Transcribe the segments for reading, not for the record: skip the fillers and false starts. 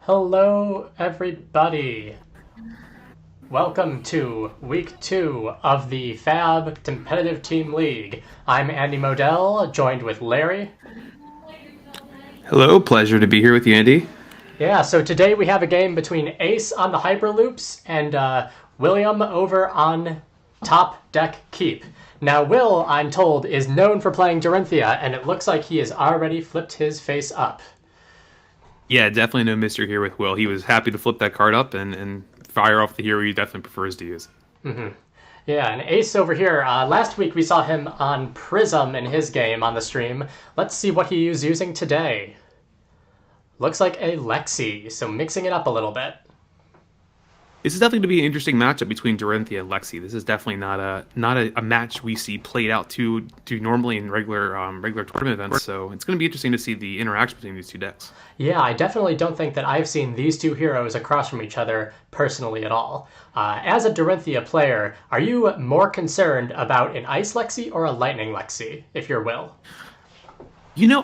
Hello, everybody. Welcome to week 2 of the Fab Competitive Team League. I'm Andy Modell, joined with Larry. Hello, pleasure to be here with you, Andy. Yeah, so today we have a game between Ace on the Hyperloops and William over on Top Deck Keep. Now, Will, I'm told, is known for playing Dorinthia, and it looks like he has already flipped his face up. Yeah, definitely no mystery here with Will. He was happy to flip that card up and fire off the hero he definitely prefers to use. Yeah, and Ace over here, last week we saw him on Prism in his game on the stream. Let's see what he is using today. Looks like a Lexi, so mixing it up a little bit. This is definitely going to be an interesting matchup between Dorinthia and Lexi. This is definitely not a match we see played out too normally in regular tournament events. So it's going to be interesting to see the interaction between these two decks. Yeah, I definitely don't think that I've seen these two heroes across from each other personally at all. As a Dorinthia player, are you more concerned about an Ice Lexi or a Lightning Lexi, if you're Will?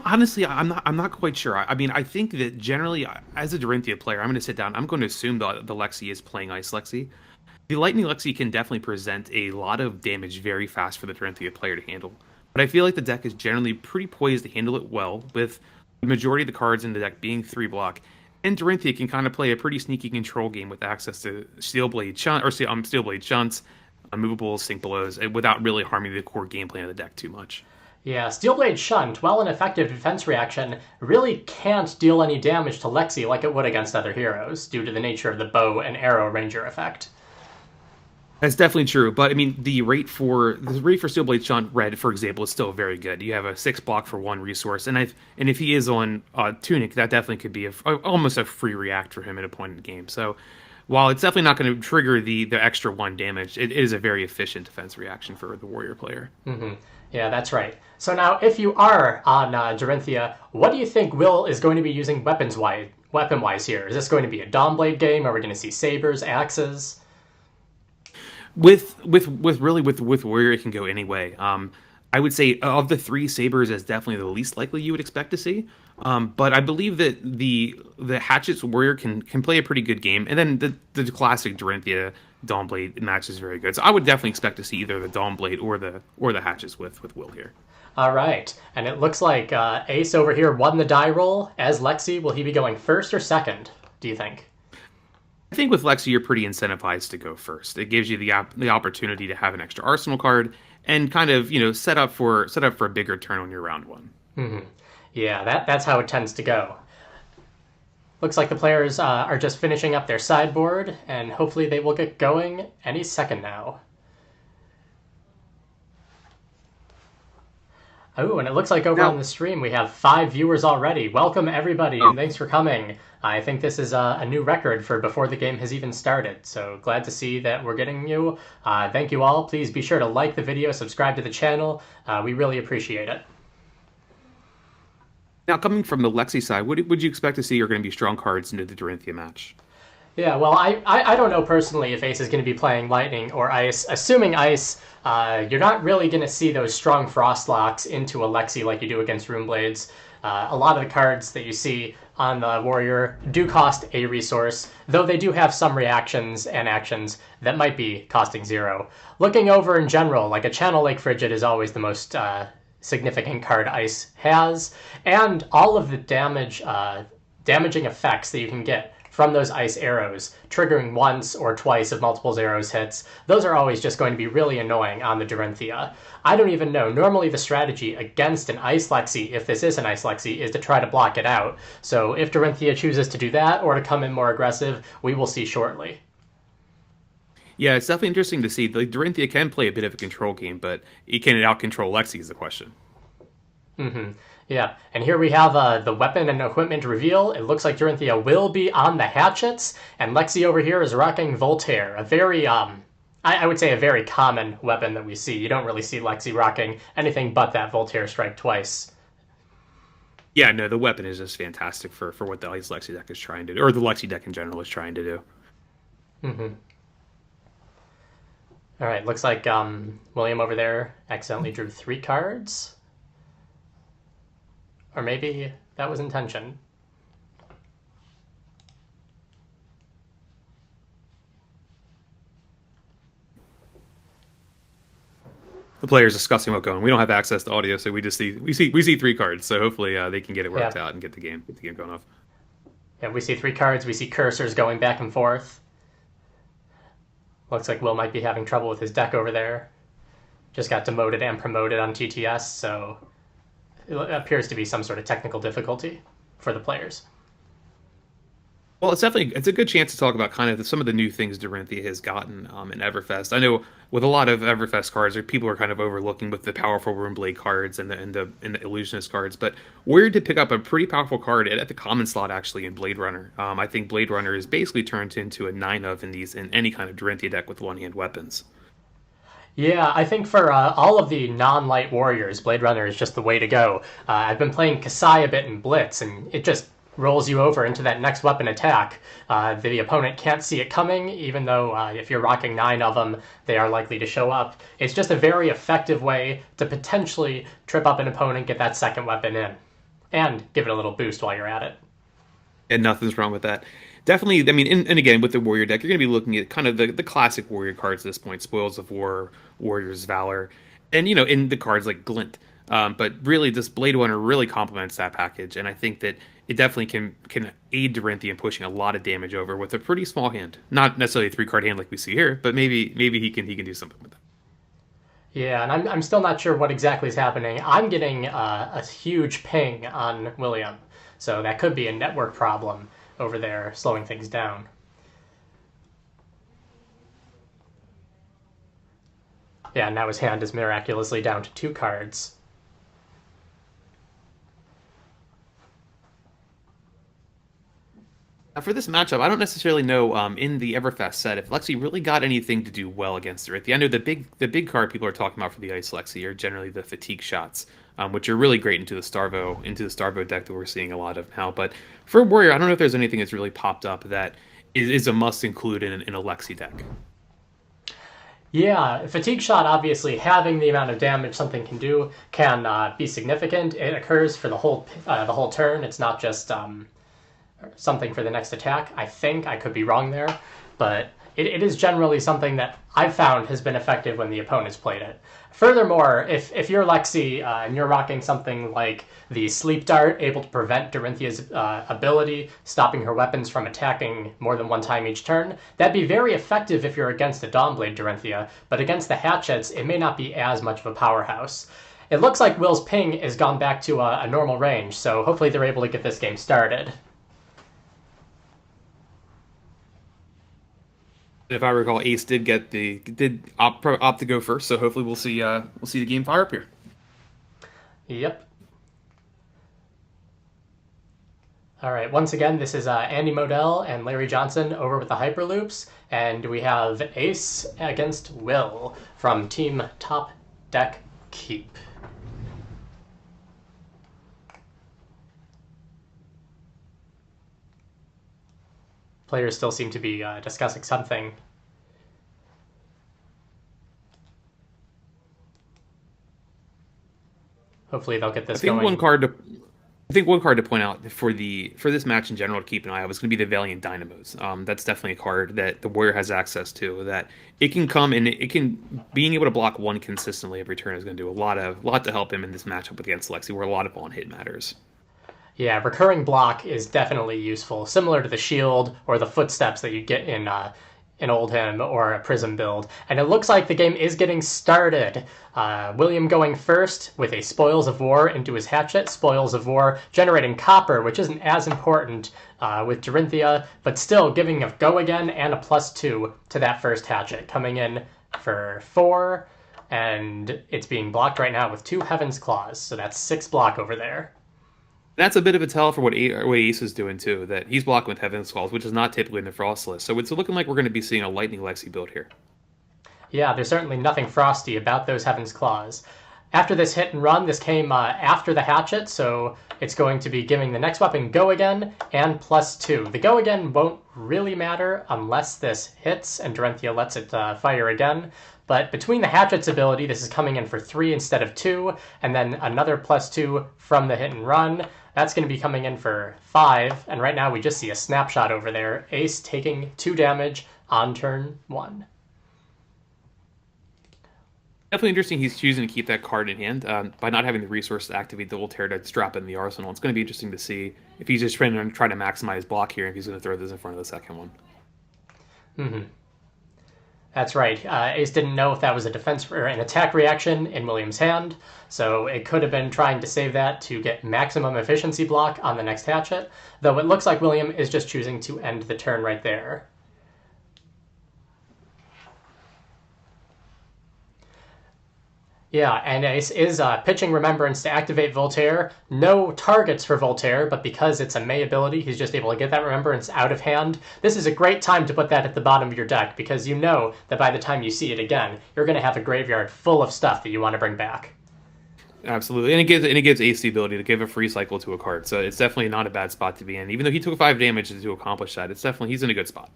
Honestly, I'm not quite sure. I mean, I think that generally, as a Dorinthia player, I'm going to sit down. I'm going to assume the Lexi is playing Ice Lexi. The Lightning Lexi can definitely present a lot of damage very fast for the Dorinthia player to handle. But I feel like the deck is generally pretty poised to handle it well, with the majority of the cards in the deck being 3 block. And Dorinthia can kind of play a pretty sneaky control game with access to Steel Blade Shunts, unmovable Sink Blows, without really harming the core gameplay of the deck too much. Yeah, Steelblade Shunt, while an effective defense reaction, really can't deal any damage to Lexi like it would against other heroes, due to the nature of the bow and arrow ranger effect. That's definitely true, but I mean the rate for Steel Blade Shunt Red, for example, is still very good. You have a 6 block for 1 resource, and if he is on Tunic, that definitely could be almost a free react for him at a point in the game. So while it's definitely not going to trigger the extra 1 damage, it is a very efficient defense reaction for the warrior player. Yeah, that's right. So now, if you are on Dorinthia, what do you think Will is going to be using weapon-wise here? Is this going to be a Dawnblade game? Are we going to see sabers, axes? With warrior, it can go any way. I would say of the three, sabers is definitely the least likely you would expect to see. But I believe that the hatchets warrior can play a pretty good game, and then the classic Dorinthia Dawnblade match is very good. So I would definitely expect to see either the Dawnblade or the hatchets with Will here. All right, and it looks like Ace over here won the die roll. As Lexi, will he be going first or second, do you think? I think with Lexi, you're pretty incentivized to go first. It gives you the opportunity to have an extra arsenal card and kind of set up for a bigger turn on your round one. Yeah, that's how it tends to go. Looks like the players are just finishing up their sideboard, and hopefully they will get going any second now. Oh, and it looks like over on Now, the stream we have 5 viewers already. Welcome, everybody, and thanks for coming. I think this is a new record for before the game has even started, so glad to see that we're getting you. Thank you all. Please be sure to like the video, subscribe to the channel. We really appreciate it. now, coming from the Lexi side, what would you expect to see are going to be strong cards into the Dorinthia match? Yeah, well, I don't know personally if Ace is going to be playing Lightning or Ice. Assuming Ice, you're not really going to see those strong Frost locks into a Lexi like you do against Runeblades. A lot of the cards that you see on the Warrior do cost a resource, though they do have some reactions and actions that might be costing 0. Looking over in general, like a Channel Lake Frigid is always the most significant card Ice has, and all of the damaging effects that you can get from those ice arrows, triggering once or twice if multiple arrows hits, those are always just going to be really annoying on the Dorinthia. I don't even know. Normally the strategy against an Ice Lexi, if this is an Ice Lexi, is to try to block it out. So if Dorinthia chooses to do that or to come in more aggressive, we will see shortly. Yeah, it's definitely interesting to see. The Dorinthia can play a bit of a control game, but can it out control Lexi is the question. Yeah, and here we have the weapon and equipment reveal. It looks like Dorinthia will be on the hatchets, and Lexi over here is rocking Voltaire, a very, I would say a very common weapon that we see. You don't really see Lexi rocking anything but that Voltaire strike twice. Yeah, no, the weapon is just fantastic for what the Ice Lexi deck is trying to do, or the Lexi deck in general is trying to do. All right, looks like William over there accidentally drew 3 cards. Or maybe that was intention. the players discussing what's going on. We don't have access to audio, so we see 3 cards. So hopefully they can get it worked Yeah. out and get the game going off. Yeah, we see 3 cards. We see cursors going back and forth. Looks like Will might be having trouble with his deck over there. Just got demoted and promoted on TTS, so it appears to be some sort of technical difficulty for the players. Well, it's a good chance to talk about kind of some of the new things Dorinthia has gotten in Everfest. I know with a lot of Everfest cards, people are kind of overlooking with the powerful Runeblade cards and the Illusionist cards, but Warrior did pick up a pretty powerful card at the common slot actually in Blade Runner. I think Blade Runner is basically turned into a 9 of in any kind of Dorinthia deck with one-hand weapons. Yeah, I think for all of the non-light warriors, Blade Runner is just the way to go. I've been playing Kasai a bit in Blitz, and it just rolls you over into that next weapon attack. The opponent can't see it coming, even though if you're rocking 9 of them, they are likely to show up. It's just a very effective way to potentially trip up an opponent, get that second weapon in, and give it a little boost while you're at it. And nothing's wrong with that. Definitely, I mean, and again, with the Warrior deck, you're going to be looking at kind of the classic Warrior cards at this point: Spoils of War, Warrior's Valor, and in the cards like Glint. But really, this Blade Runner really complements that package, and I think that it definitely can aid Dorinthia in pushing a lot of damage over with a pretty small hand. Not necessarily a 3-card hand like we see here, but maybe he can do something with that. Yeah, and I'm still not sure what exactly is happening. I'm getting a huge ping on William, so that could be a network problem over there, slowing things down. Yeah, now his hand is miraculously down to 2 cards. Now for this matchup, I don't necessarily know in the Everfest set if Lexi really got anything to do well against Dorinthia. I know the big card people are talking about for the Ice Lexi are generally the fatigue shots, which are really great into the Starvo deck that we're seeing a lot of now. But for Warrior, I don't know if there's anything that's really popped up that is a must include in a Lexi deck. Yeah, fatigue shot, obviously having the amount of damage something can do can be significant. It occurs for the whole turn. It's not just something for the next attack. I think I could be wrong there, but it is generally something that I've found has been effective when the opponent's played it. Furthermore, if you're Lexi and you're rocking something like the Sleep Dart, able to prevent Dorinthia's ability, stopping her weapons from attacking more than 1 time each turn, that'd be very effective if you're against a Dawnblade Dorinthia, but against the Hatchets, it may not be as much of a powerhouse. It looks like Will's ping has gone back to a normal range, so hopefully they're able to get this game started. If I recall, Ace did opt to go first, so hopefully we'll see the game fire up here. Yep. All right, once again, this is Andy Modell and Larry Johnson over with the Hyperloops, and we have Ace against Will from Team Top Deck Keep. Players still seem to be discussing something. Hopefully they'll get this going. I think one card to point out for this match in general to keep an eye on is going to be the Valiant Dynamos. That's definitely a card that the Warrior has access to. That it can come and it can being able to block 1 consistently every turn is going to do a lot to help him in this matchup against Lexi, where a lot of on hit matters. Yeah, recurring block is definitely useful, similar to the shield or the footsteps that you get in Oldhim or a Prism build. And it looks like the game is getting started. William going first with a Spoils of War into his Hatchet. Spoils of War generating copper, which isn't as important with Dorinthia, but still giving a go again and a +2 to that first Hatchet, coming in for 4, and it's being blocked right now with 2 Heaven's Claws, so that's 6 block over there. That's a bit of a tell for what Ace is doing too. That he's blocking with Heaven's Calls, which is not typically in the Frost list. So it's looking like we're going to be seeing a Lightning Lexi build here. Yeah, there's certainly nothing frosty about those Heaven's Claws. After this hit and run, this came after the Hatchet, so it's going to be giving the next weapon Go Again and +2. The Go Again won't really matter unless this hits and Dorinthia lets it fire again. But between the Hatchet's ability, this is coming in for 3 instead of 2, and then another +2 from the hit and run. That's going to be coming in for 5, and right now we just see a snapshot over there. Ace taking 2 damage on turn 1. Definitely interesting. He's choosing to keep that card in hand by not having the resource to activate the Voltaire to drop in the arsenal. It's going to be interesting to see if he's just trying to maximize block here. If he's going to throw this in front of the second one. Hmm. That's right. Ace didn't know if that was a defense or an attack reaction in William's hand, so it could have been trying to save that to get maximum efficiency block on the next hatchet, though it looks like William is just choosing to end the turn right there. Yeah, and Ace is pitching Remembrance to activate Voltaire. No targets for Voltaire, but because it's a May ability, he's just able to get that Remembrance out of hand. This is a great time to put that at the bottom of your deck, because you know that by the time you see it again, you're going to have a graveyard full of stuff that you want to bring back. Absolutely, and it gives Ace the ability to give a free cycle to a card, so it's definitely not a bad spot to be in. Even though he took 5 damage to accomplish that, it's definitely he's in a good spot.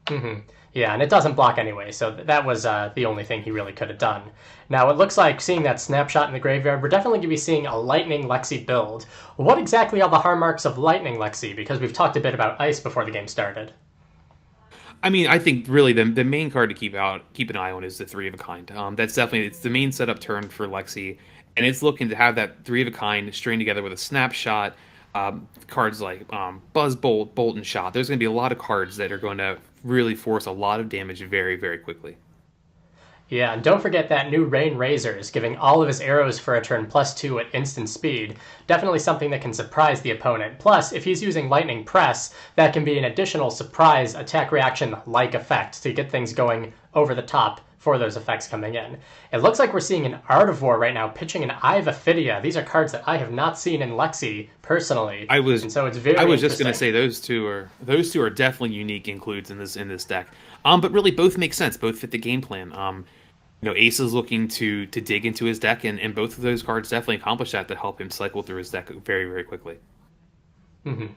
Mm-hmm. Yeah, and it doesn't block anyway, so that was the only thing he really could have done. Now, it looks like seeing that snapshot in the graveyard, we're definitely going to be seeing a Lightning Lexi build. What exactly are the hallmarks of Lightning Lexi? Because we've talked a bit about Ice before the game started. I mean, I think really the main card to keep an eye on is the three of a kind. That's definitely it's the main setup turn for Lexi, and it's looking to have that three of a kind strained together with a snapshot. Cards like Buzz Bolt, Bolt and Shot. There's going to be a lot of cards that are going to really force a lot of damage very, very quickly. Yeah, and don't forget that new Rain Razors, giving all of his arrows for a turn +2 at instant speed. Definitely something that can surprise the opponent. Plus, if he's using Lightning Press, that can be an additional surprise attack reaction-like effect to get things going over the top for those effects coming in. It looks like we're seeing an Art of War right now pitching an Eye of Ophidia. These are cards that I have not seen in Lexi personally, and so it's very I was just interesting. going to say those two are definitely unique includes in this deck. But really both make sense. Both fit the game plan. Ace is looking to dig into his deck, and both of those cards definitely accomplish that to help him cycle through his deck very, very quickly. Mm-hmm.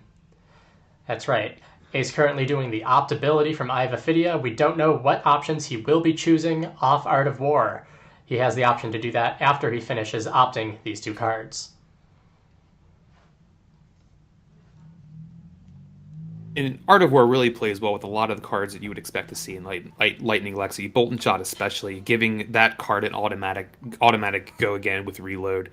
That's right. Ace currently doing the Opt ability from Eye of Ophidia. We don't know what options he will be choosing off Art of War. He has the option to do that after he finishes opting these two cards. And Art of War really plays well with a lot of the cards that you would expect to see in Lightning Lexi, Bolt and Shot especially, giving that card an automatic go again with reload.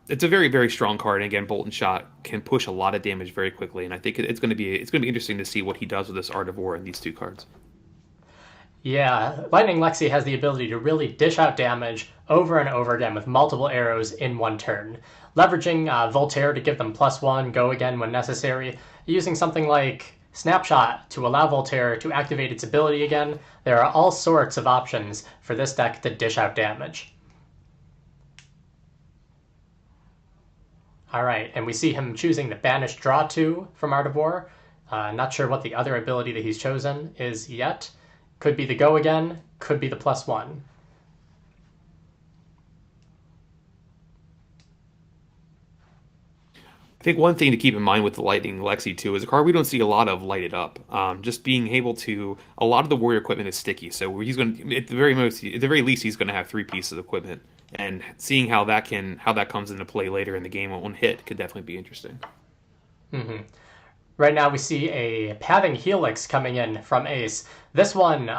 It's a very, very strong card, and again, Bolt and Shot can push a lot of damage very quickly, and I think it's going to be interesting to see what he does with this Art of War and these two cards. Yeah, Lightning Lexi has the ability to really dish out damage over and over again with multiple arrows in one turn. Leveraging Voltaire to give them +1, go again when necessary, using something like Snapshot to allow Voltaire to activate its ability again. There are all sorts of options for this deck to dish out damage. Alright, and we see him choosing the Banish Draw 2 from Art of War. Not sure what the other ability that he's chosen is yet. Could be the Go Again, could be the +1. I think one thing to keep in mind with the Lightning Lexi too is a card we don't see a lot of lighted up. Just being able to, a lot of the warrior equipment is sticky, so he's going to at the very least he's going to have 3 pieces of equipment, and seeing how that comes into play later in the game on hit could definitely be interesting. Mm-hmm. Right now we see a Pathing Helix coming in from Ace. This one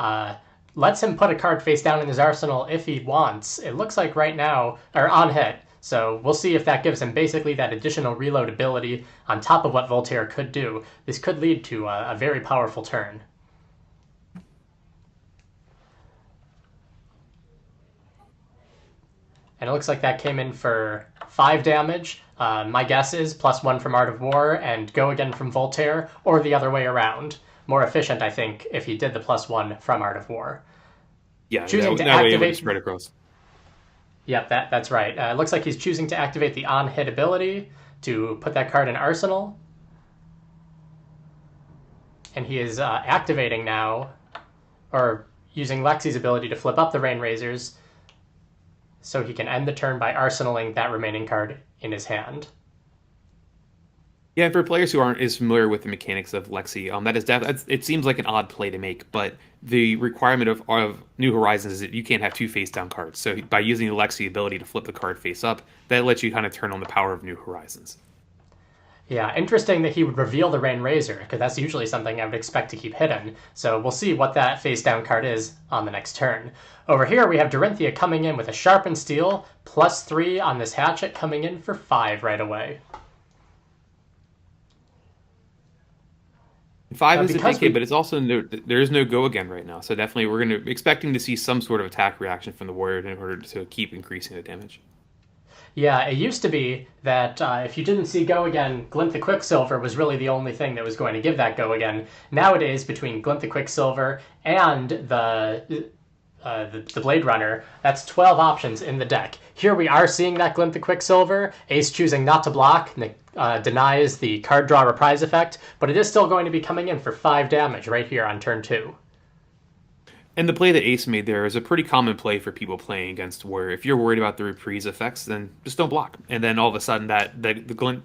lets him put a card face down in his arsenal if he wants. It looks like right now, or on hit. So we'll see if that gives him basically that additional reload ability on top of what Voltaire could do. This could lead to a very powerful turn. And it looks like that came in for 5 damage. My guess is +1 from Art of War and Go Again from Voltaire, or the other way around. More efficient, I think, if he did the +1 from Art of War. Yeah, choosing that to way it would activate. spread across. Yep, that's right. It looks like he's choosing to activate the on-hit ability to put that card in Arsenal. And he is activating now, or using Lexi's ability to flip up the Rain Razors, so he can end the turn by arsenaling that remaining card in his hand. Yeah, for players who aren't as familiar with the mechanics of Lexi, that is it seems like an odd play to make, but the requirement of New Horizons is that you can't have 2 face down cards. So by using the Lexi ability to flip the card face up, that lets you kind of turn on the power of New Horizons. Yeah, interesting that he would reveal the Rain Razor, because that's usually something I would expect to keep hidden. So we'll see what that face down card is on the next turn. Over here, we have Dorinthia coming in with a Sharpened Steel, +3 on this Hatchet, coming in for 5 right away. 5 is a big hit, We but it's also there is no go again right now. So definitely we're going to expecting to see some sort of attack reaction from the warrior in order to keep increasing the damage. Yeah, it used to be that if you didn't see Go Again, Glint the Quicksilver was really the only thing that was going to give that Go Again. Nowadays, between Glint the Quicksilver and the Blade Runner, that's 12 options in the deck. Here we are seeing that Glint the Quicksilver, Ace choosing not to block, denies the card draw reprise effect, but it is still going to be coming in for 5 damage right here on turn 2. And the play that Ace made there is a pretty common play for people playing against where if you're worried about the reprise effects, then just don't block. And then all of a sudden the glint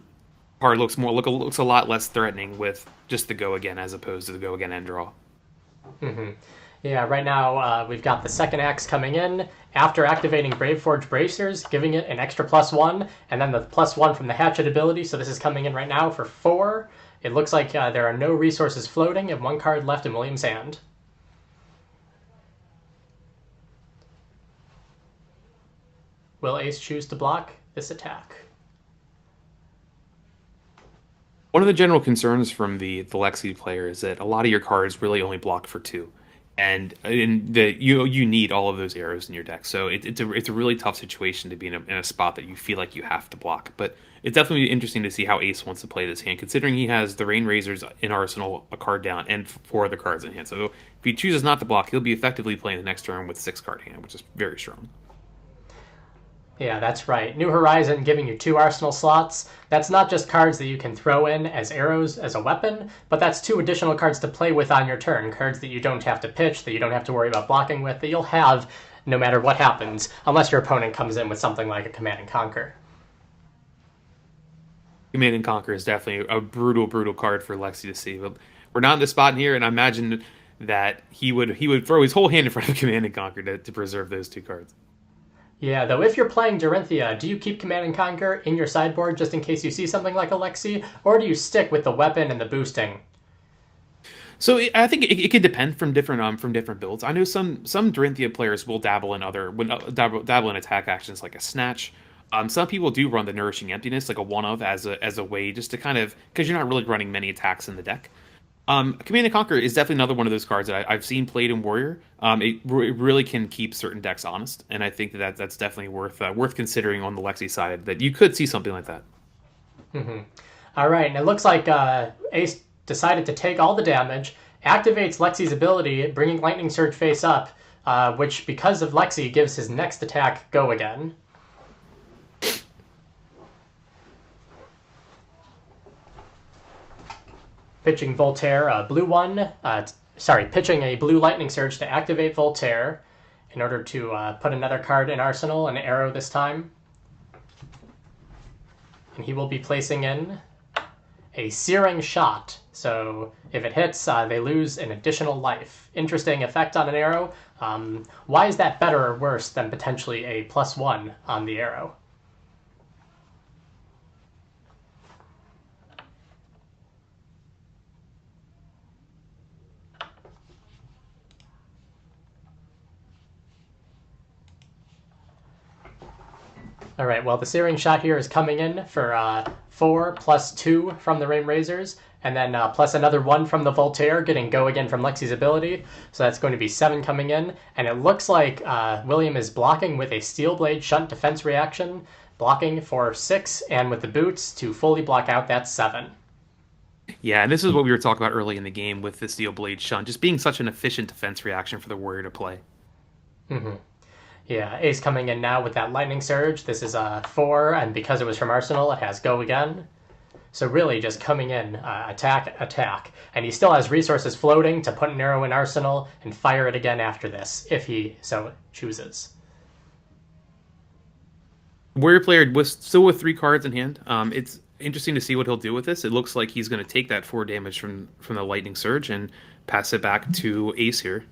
card looks a lot less threatening with just the go again as opposed to the go again end draw. Mm-hmm. Yeah, right now we've got the second axe coming in after activating Braveforge Bracers, giving it an extra +1, and then the +1 from the Hatchet ability. So this is coming in right now for 4. It looks like there are no resources floating and 1 card left in William's hand. Will Ace choose to block this attack? One of the general concerns from the Lexi player is that a lot of your cards really only block for 2. And you need all of those arrows in your deck, so it's a really tough situation to be in a spot that you feel like you have to block. But it's definitely interesting to see how Ace wants to play this hand, considering he has the Rain Razors in Arsenal, a card down, and 4 other cards in hand. So if he chooses not to block, he'll be effectively playing the next turn with 6-card hand, which is very strong. Yeah, that's right. New Horizon giving you 2 arsenal slots. That's not just cards that you can throw in as arrows as a weapon, but that's 2 additional cards to play with on your turn. Cards that you don't have to pitch, that you don't have to worry about blocking with, that you'll have no matter what happens, unless your opponent comes in with something like a Command and Conquer. Command and Conquer is definitely a brutal, brutal card for Lexi to see. But we're not in the spot here, and I imagine that he would throw his whole hand in front of Command and Conquer to preserve those 2 cards. Yeah, though if you're playing Dorinthia, do you keep Command and Conquer in your sideboard just in case you see something like Alexi, or do you stick with the weapon and the boosting? So I think it could depend from different builds. I know some Dorinthia players will dabble in attack actions like a snatch. Some people do run the Nourishing Emptiness like a one of as a way just to kind of because you're not really running many attacks in the deck. Command and Conquer is definitely another one of those cards that I've seen played in Warrior. It really can keep certain decks honest, and I think that's definitely worth considering on the Lexi side that you could see something like that. Mm-hmm. All right, and it looks like Ace decided to take all the damage, activates Lexi's ability, bringing Lightning Surge face up, which because of Lexi gives his next attack Go Again. Pitching Voltaire, a blue one. Pitching a blue Lightning Surge to activate Voltaire in order to put another card in Arsenal, an arrow this time. And he will be placing in a Searing Shot. So if it hits, they lose an additional life. Interesting effect on an arrow. Why is that better or worse than potentially a +1 on the arrow? All right, well, the Searing Shot here is coming in for 4 + 2 from the Rain Razors, and then plus another 1 from the Voltaire, getting Go Again from Lexi's ability. So that's going to be 7 coming in. And it looks like William is blocking with a Steel Blade Shunt defense reaction, blocking for 6, and with the boots to fully block out that 7. Yeah, and this is what we were talking about early in the game with the Steel Blade Shunt, just being such an efficient defense reaction for the warrior to play. Mm-hmm. Yeah, Ace coming in now with that Lightning Surge. This is 4, and because it was from Arsenal, it has Go Again. So really just coming in, attack, attack. And he still has resources floating to put an arrow in Arsenal and fire it again after this, if he so chooses. Warrior player was still with 3 cards in hand. It's interesting to see what he'll do with this. It looks like he's going to take that 4 damage from the Lightning Surge and pass it back to Ace here.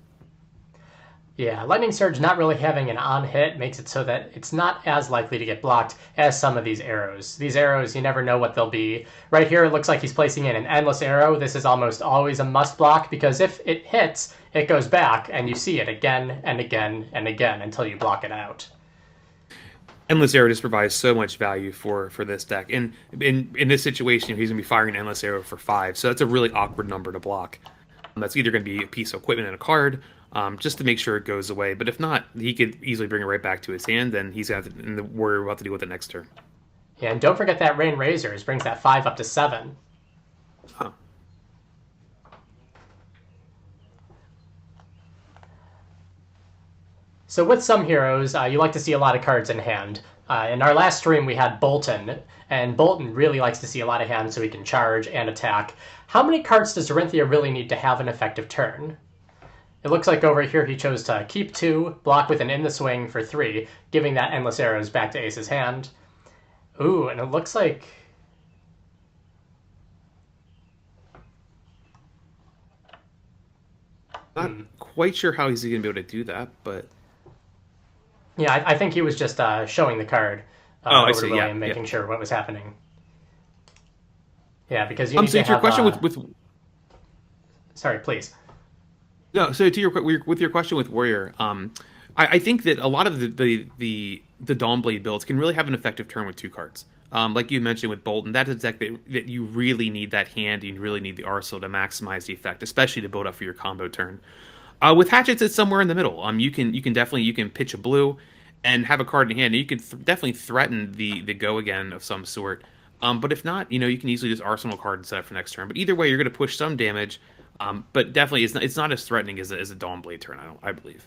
Yeah, Lightning Surge not really having an on hit makes it so that it's not as likely to get blocked as some of these arrows. These arrows, you never know what they'll be. Right here, it looks like he's placing in an endless arrow. This is almost always a must block because if it hits, it goes back and you see it again and again and again until you block it out. Endless Arrow just provides so much value for this deck. And in this situation, he's going to be firing an Endless Arrow for 5, so that's a really awkward number to block. That's either going to be a piece of equipment and a card, just to make sure it goes away. But if not, he could easily bring it right back to his hand, and he's going to have to worry about to deal with it next turn. Yeah, and don't forget that Rain Razors brings that 5 up to 7. Huh. So with some heroes, you like to see a lot of cards in hand. In our last stream, we had Bolton, and Bolton really likes to see a lot of hands so he can charge and attack. How many cards does Dorinthia really need to have an effective turn? It looks like over here he chose to keep 2, block with an in the swing for 3, giving that Endless Arrows back to Ace's hand. Ooh, and it looks like... Not quite sure how he's going to be able to do that, but... Yeah, I think he was just showing the card over to William, making sure what was happening. Yeah, because you need to have... your question with... Sorry, please. No, so to your question with Warrior, I think that a lot of the Dawnblade builds can really have an effective turn with 2 cards. Like you mentioned with Bolton, that's a deck that you really need that hand, you really need the arsenal to maximize the effect, especially to build up for your combo turn. With Hatchets, it's somewhere in the middle. You can definitely pitch a blue and have a card in hand, and you can definitely threaten the go again of some sort. But if not, you can easily just arsenal card and set up for next turn. But either way, you're going to push some damage. But definitely, it's not as threatening as a Dawnblade turn. I believe.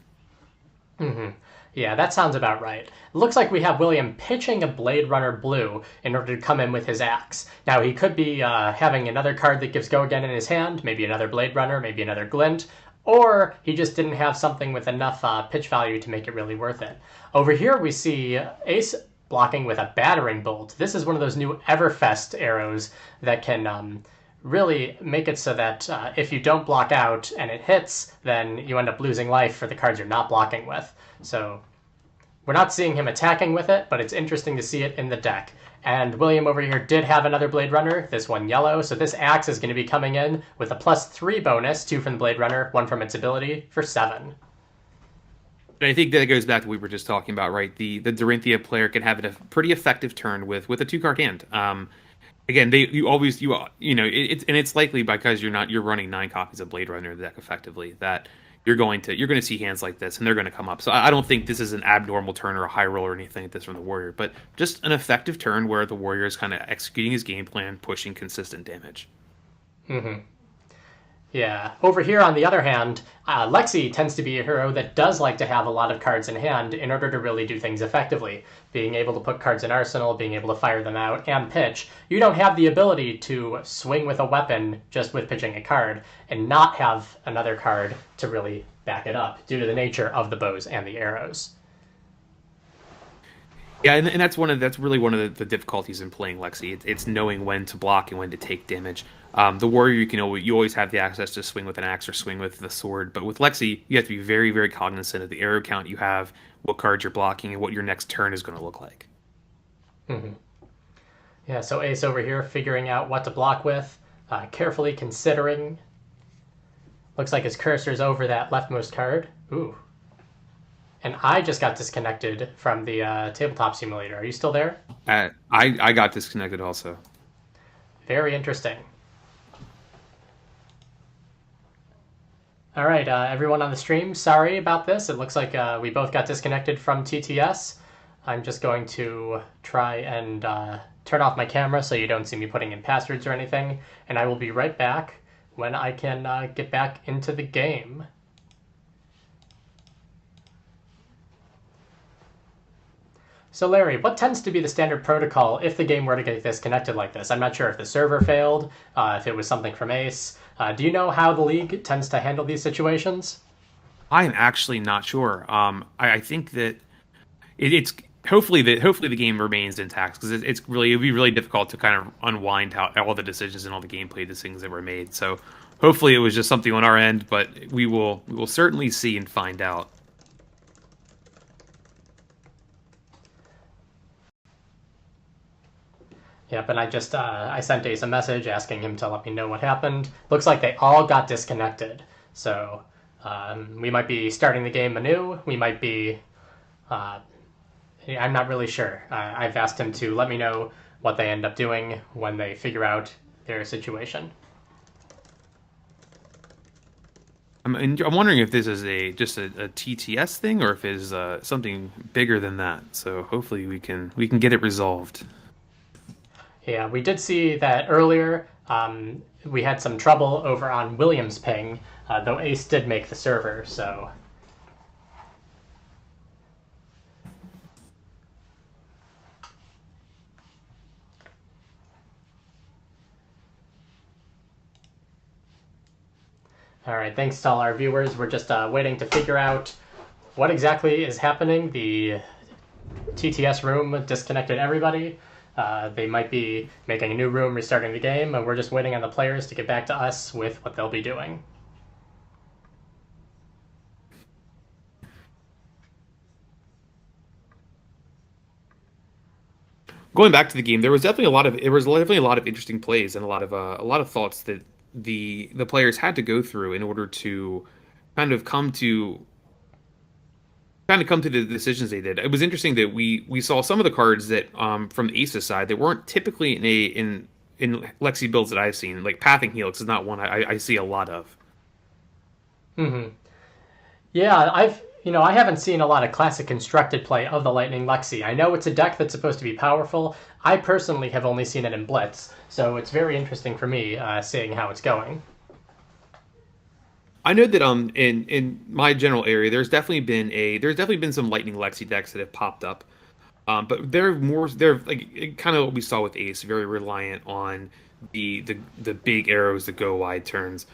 Mm-hmm. Yeah, that sounds about right. It looks like we have William pitching a Blade Runner blue in order to come in with his axe. Now, he could be having another card that gives go again in his hand, maybe another Blade Runner, maybe another Glint, or he just didn't have something with enough pitch value to make it really worth it. Over here, we see Ace blocking with a Battering Bolt. This is one of those new Everfest arrows that can really make it so that if you don't block out and it hits, then you end up losing life for the cards you're not blocking with. So we're not seeing him attacking with it, but it's interesting to see it in the deck. And William over here did have another Blade Runner, this one yellow, so this axe is going to be coming in with a +3 bonus, 2 from the Blade Runner, 1 from its ability, for 7. And I think that goes back to what we were just talking about, right? The Dorinthia player can have a pretty effective turn with a 2-card hand. Again, it's likely because you're running 9 copies of Blade Runner in the deck effectively that you're going to see hands like this and they're going to come up. So I don't think this is an abnormal turn or a high roll or anything like this from the Warrior, but just an effective turn where the Warrior is kind of executing his game plan, pushing consistent damage. Mm-hmm. Yeah. Over here, on the other hand, Lexi tends to be a hero that does like to have a lot of cards in hand in order to really do things effectively. Being able to put cards in arsenal, being able to fire them out, and pitch. You don't have the ability to swing with a weapon just with pitching a card and not have another card to really back it up due to the nature of the bows and the arrows. Yeah, and that's really one of the difficulties in playing Lexi. It's knowing when to block and when to take damage. The Warrior, you always have the access to swing with an axe or swing with the sword, but with Lexi, you have to be very, very cognizant of the arrow count you have, what cards you're blocking, and what your next turn is going to look like. Mm-hmm. Yeah, so Ace over here figuring out what to block with, carefully considering. Looks like his cursor's over that leftmost card. Ooh. And I just got disconnected from the tabletop simulator. Are you still there? I got disconnected also. Very interesting. All right, everyone on the stream, sorry about this. It looks like we both got disconnected from TTS. I'm just going to try and turn off my camera so you don't see me putting in passwords or anything. And I will be right back when I can get back into the game. So Larry, what tends to be the standard protocol if the game were to get disconnected like this? I'm not sure if the server failed, if it was something from Ace. Do you know how the league tends to handle these situations? I'm actually not sure. I think that it's hopefully the game remains intact because it'd be really difficult to kind of unwind how all the decisions and all the gameplay decisions that were made. So hopefully it was just something on our end, but we will certainly see and find out. Yep, and I sent Ace a message asking him to let me know what happened. Looks like they all got disconnected, so we might be starting the game anew. We might be. Uh, I'm not really sure. I've asked him to let me know what they end up doing when they figure out their situation. I'm wondering if this is just a TTS thing or if it's something bigger than that. So hopefully we can get it resolved. Yeah, we did see that earlier. We had some trouble over on Williams ping, though Ace did make the server, so. All right, thanks to all our viewers. We're just waiting to figure out what exactly is happening. The TTS room disconnected everybody. They might be making a new room, restarting the game, and we're just waiting on the players to get back to us with what they'll be doing. Going back to the game, there was definitely a lot of interesting plays and a lot of thoughts that the players had to go through in order to kind of come to the decisions they did. It was interesting that we saw some of the cards that from Ace's side that weren't typically in Lexi builds that I've seen. Like Pathing Helix is not one I see a lot of. Mm-hmm. Yeah, I haven't seen a lot of classic constructed play of the Lightning Lexi. I know it's a deck that's supposed to be powerful. I personally have only seen it in Blitz, so it's very interesting for me seeing how it's going. I know that in my general area, there's definitely been some Lightning Lexi decks that have popped up. But they're like kind of what we saw with Ace, very reliant on the big arrows that go wide turns.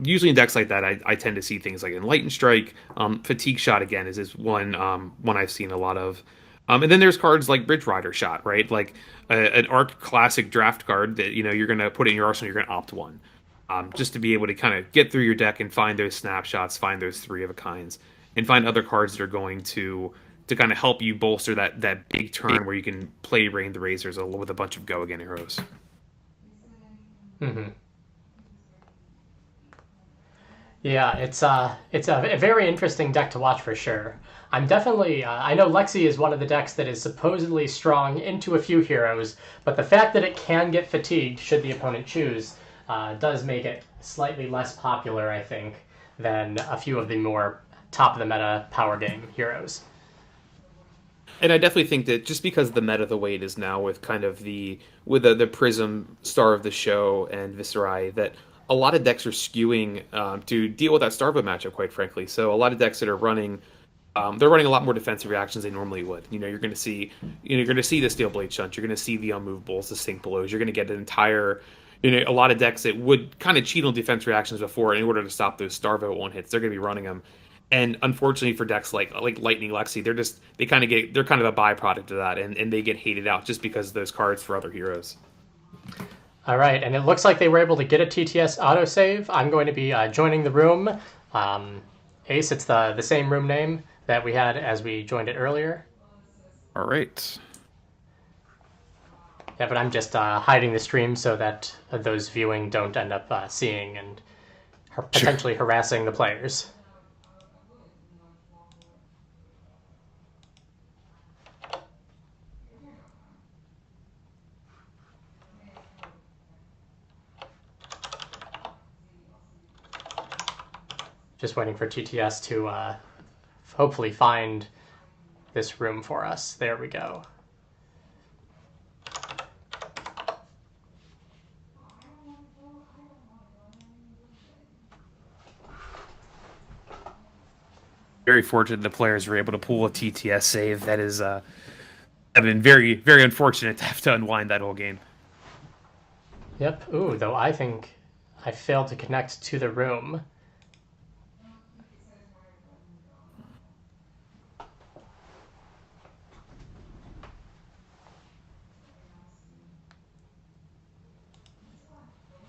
Usually in decks like that, I tend to see things like Enlightened Strike, Fatigue Shot again is one I've seen a lot of. And then there's cards like Bridge Rider Shot, right? Like an Arc Classic draft card that you're gonna put in your arsenal, you're gonna opt one, just to be able to kind of get through your deck and find those snapshots, find those three of a kinds, and find other cards that are going to kind of help you bolster that big turn where you can play Rain the Razors with a bunch of go again heroes. Mm-hmm. Yeah, it's a very interesting deck to watch for sure. I'm definitely I know Lexi is one of the decks that is supposedly strong into a few heroes, but the fact that it can get fatigued should the opponent choose does make it slightly less popular, I think, than a few of the more top of the meta power game heroes. And I definitely think that just because the meta the way it is now with kind of the Prism Star of the Show and Viserai, that a lot of decks are skewing to deal with that Starvo matchup, quite frankly. So a lot of decks that are running they're running a lot more defensive reactions they normally would. You're going to see the Steel Blade Shunt, you're going to see the Unmovables, the Sink Blows. You're going to get an entire, a lot of decks that would kind of cheat on defense reactions before in order to stop those Starvo one hits. They're going to be running them, and unfortunately for decks like Lightning Lexi, they're kind of a byproduct of that, and they get hated out just because of those cards for other heroes. All right, and it looks like they were able to get a TTS autosave. I'm going to be joining the room. Um, Ace, it's the same room name that we had as we joined it earlier. All right. Yeah, but I'm just hiding the stream so that those viewing don't end up seeing and potentially harassing the players. Just waiting for TTS to hopefully find this room for us. There we go. Very fortunate the players were able to pull a TTS save. That is have been very, very unfortunate to have to unwind that whole game. Yep. Ooh, though I think I failed to connect to the room.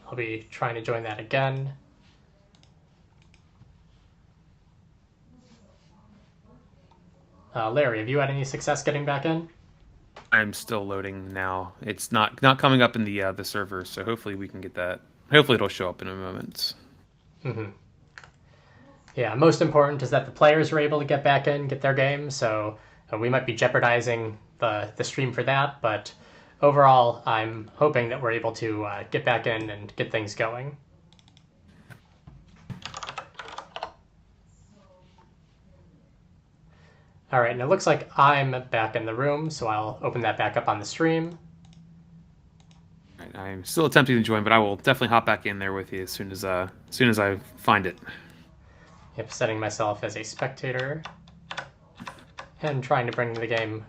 I'll be trying to join that again. Larry, have you had any success getting back in? I'm still loading now. It's not coming up in the server, so hopefully we can get that. Hopefully it'll show up in a moment. Mm-hmm. Yeah, most important is that the players are able to get back in, get their game. So we might be jeopardizing the stream for that, but overall, I'm hoping that we're able to get back in and get things going. All right, and it looks like I'm back in the room, so I'll open that back up on the stream. Right, I'm still attempting to join, but I will definitely hop back in there with you as soon as I find it. Yep, setting myself as a spectator and trying to bring the game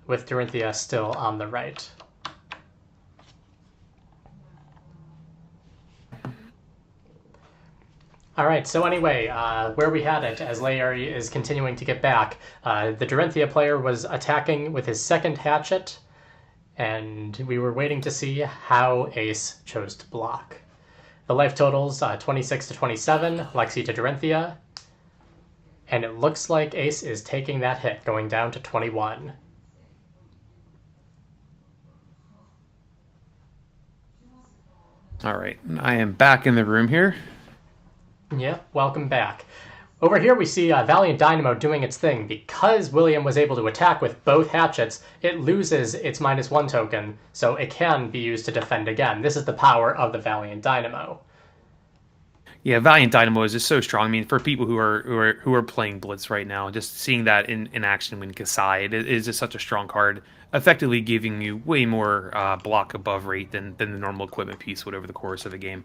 with Dorinthia still on the right. All right, so anyway, where we had it, as Larry is continuing to get back, the Dorinthia player was attacking with his second hatchet, and we were waiting to see how Ace chose to block. The life totals 26 to 27, Lexi to Dorinthia, and it looks like Ace is taking that hit, going down to 21. All right, I am back in the room here. Yeah, welcome back. Over here we see Valiant Dynamo doing its thing. Because William was able to attack with both hatchets, it loses its -1 token, so it can be used to defend again. This is the power of the Valiant Dynamo. Yeah, Valiant Dynamo is just so strong. I mean, for people who are playing Blitz right now, just seeing that in action when Kasai, it is just such a strong card, effectively giving you way more block above rate than the normal equipment piece would over the course of a game.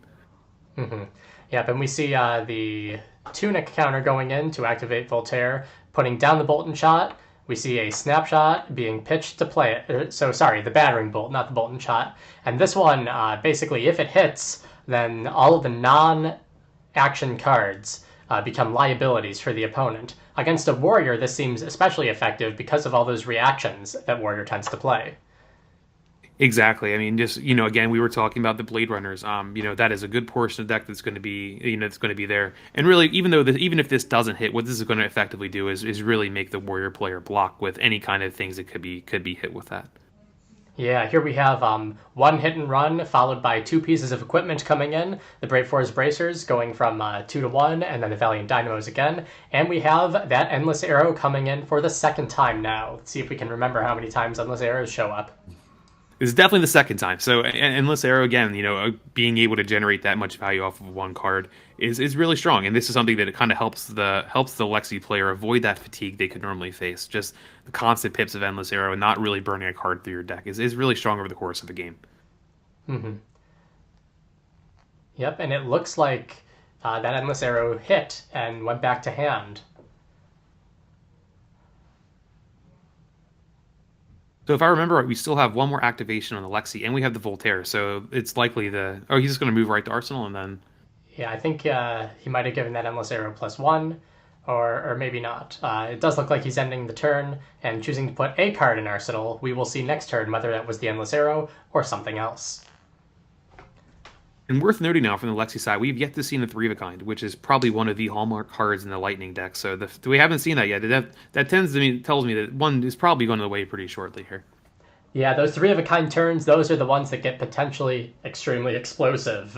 Mm-hmm. Yep, and we see the Tunic counter going in to activate Voltaire, putting down the Bolton shot. We see a snapshot being pitched to play it. So, sorry, the battering bolt, not the Bolton shot. And this one, basically, if it hits, then all of the non-action cards become liabilities for the opponent. Against a Warrior, this seems especially effective because of all those reactions that Warrior tends to play. Exactly. I mean, just again, we were talking about the Blade Runners. That is a good portion of the deck that's going to be, it's going to be there. And really, even if this doesn't hit, what this is going to effectively do is really make the Warrior player block with any kind of things that could be hit with that. Yeah, here we have one hit and run followed by 2 pieces of equipment coming in. The Brave Force Bracers going from 2 to 1, and then the Valiant Dynamos again. And we have that Endless Arrow coming in for the second time now. Let's see if we can remember how many times Endless Arrows show up. It's definitely the second time. So Endless Arrow again, being able to generate that much value off of one card is really strong. And this is something that it kind of helps the Lexi player avoid that fatigue they could normally face. Just the constant pips of Endless Arrow and not really burning a card through your deck is really strong over the course of the game. Mm-hmm. Yep, and it looks like that Endless Arrow hit and went back to hand. So if I remember right, we still have one more activation on the Lexi, and we have the Voltaire. So it's likely he's just going to move right to Arsenal, and then... Yeah, I think he might have given that Endless Arrow +1, or maybe not. It does look like he's ending the turn and choosing to put a card in Arsenal. We will see next turn whether that was the Endless Arrow or something else. And worth noting now from the Lexi side, we've yet to see the 3 of a kind, which is probably one of the hallmark cards in the Lightning deck. So we haven't seen that yet. That tells me that one is probably going away pretty shortly here. Yeah, those 3 of a kind turns, those are the ones that get potentially extremely explosive.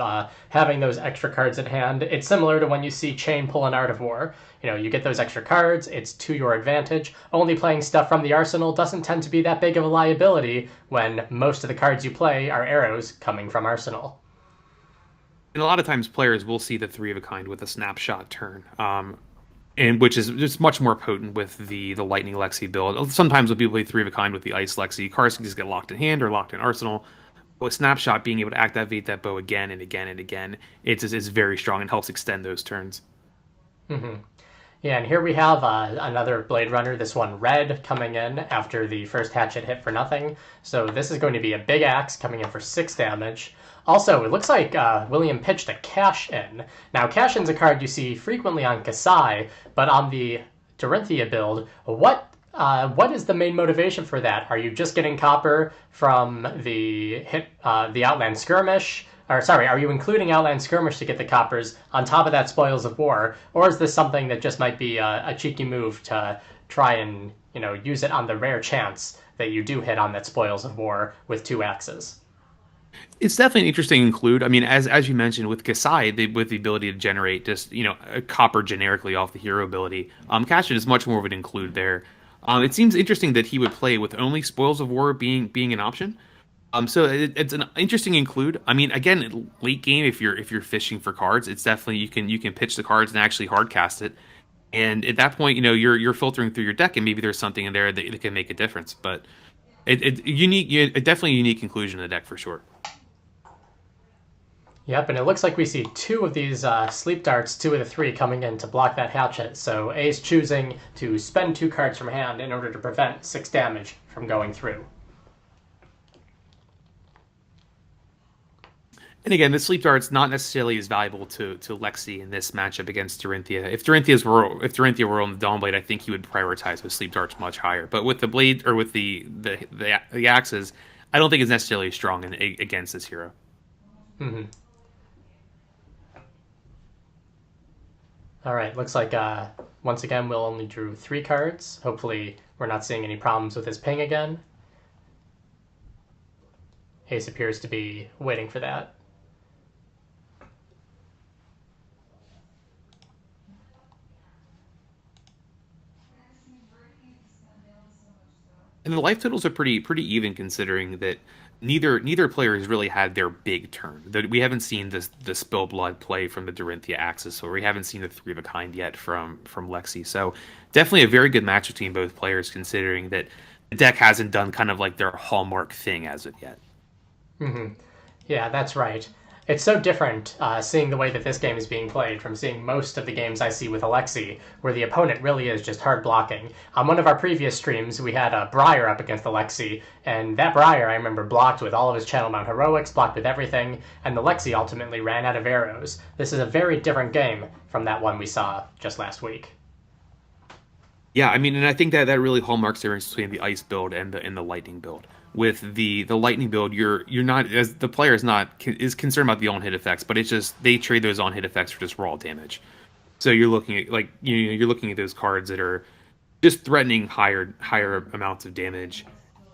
Having those extra cards at hand, it's similar to when you see Chain pull an Art of War. You get those extra cards, it's to your advantage. Only playing stuff from the arsenal doesn't tend to be that big of a liability when most of the cards you play are arrows coming from arsenal. And a lot of times players will see the 3 of a kind with a snapshot turn, and which is just much more potent with the Lightning Lexi build. Sometimes when people play 3 of a kind with the Ice Lexi, cards can just get locked in hand or locked in arsenal. But with snapshot, being able to activate that bow again and again and again, it's very strong and helps extend those turns. Mm-hmm. Yeah, and here we have another Blade Runner, this one red, coming in after the first hatchet hit for nothing. So this is going to be a big axe coming in for 6 damage. Also, it looks like William pitched a Cash In. Now, Cash In's a card you see frequently on Kasai, but on the Dorinthia build, what is the main motivation for that? Are you just getting copper from the Outland Skirmish? Or sorry, are you including Outland Skirmish to get the coppers on top of that Spoils of War? Or is this something that just might be a cheeky move to try and use it on the rare chance that you do hit on that Spoils of War with 2 axes. It's definitely an interesting include. I mean, as you mentioned with Kasai, with the ability to generate just a copper generically off the hero ability, Cashin is much more of an include there. It seems interesting that he would play with only Spoils of War being an option. So it's an interesting include. I mean, again, late game if you're fishing for cards, it's definitely you can pitch the cards and actually hard cast it. And at that point, you're filtering through your deck, and maybe there's something in there that can make a difference. But definitely a unique inclusion in the deck for sure. Yep, and it looks like we see 2 of these sleep darts, 2 of the 3 coming in to block that hatchet. So A's choosing to spend 2 cards from hand in order to prevent 6 damage from going through. And again, the sleep dart's not necessarily as valuable to Lexi in this matchup against Dorinthia. If Dorinthia were on the Dawnblade, I think he would prioritize those sleep darts much higher. But with the blade or with the axes, I don't think it's necessarily strong against this hero. Mm-hmm. All right, looks like once again we'll only drew 3 cards. Hopefully we're not seeing any problems with his ping again. Ace appears to be waiting for that. And the life totals are pretty even considering that neither player has really had their big turn. We haven't seen the spill blood play from the Dorinthia Axis, or we haven't seen the 3 of a kind yet from Lexi. So definitely a very good match between both players, considering that the deck hasn't done kind of like their hallmark thing as of yet. Mm-hmm. Yeah, that's right. It's so different seeing the way that this game is being played from seeing most of the games I see with Alexi, where the opponent really is just hard blocking. On one of our previous streams, we had a Briar up against Alexi, and that Briar, I remember, blocked with all of his Channel Mount Heroics, blocked with everything, and the Lexi ultimately ran out of arrows. This is a very different game from that one we saw just last week. Yeah, I mean, and I think that really hallmarks the difference between the ice build and the lightning build. With the lightning build, you're not, as the player is concerned about the on hit effects, but it's just they trade those on hit effects for just raw damage. So you're looking at you're looking at those cards that are just threatening higher amounts of damage,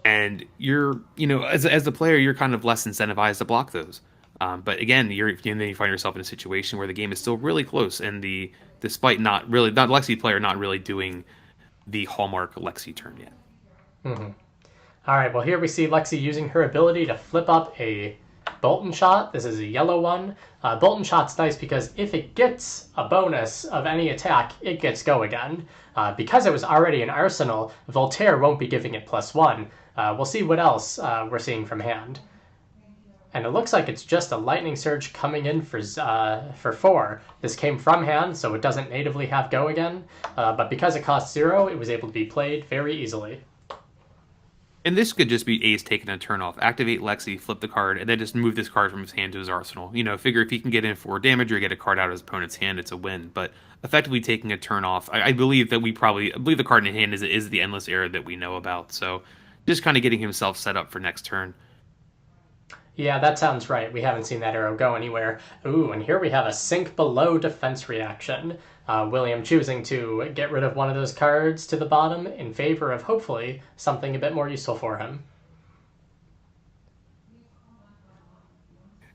and as the player you're kind of less incentivized to block those. But again, then you find yourself in a situation where the game is still really close, and despite not Lexi player not really doing the hallmark Lexi turn yet. Mm-hmm. All right, well, here we see Lexi using her ability to flip up a Bolton Shot. This is a yellow one. Bolton Shot's nice because if it gets a bonus of any attack, it gets go again. Because it was already an arsenal, Voltaire won't be giving it +1. We'll see what else we're seeing from hand. And it looks like it's just a Lightning Surge coming in for 4. This came from hand, so it doesn't natively have go again. But because it costs 0, it was able to be played very easily. And this could just be Ace taking a turn off. Activate Lexi, flip the card, and then just move this card from his hand to his arsenal. Figure if he can get in 4 damage or get a card out of his opponent's hand, it's a win. But effectively taking a turn off, I believe that I believe the card in hand is the Endless Era that we know about. So just kind of getting himself set up for next turn. Yeah, that sounds right. We haven't seen that arrow go anywhere. Ooh, and here we have a sink below defense reaction. William choosing to get rid of one of those cards to the bottom in favor of, hopefully, something a bit more useful for him.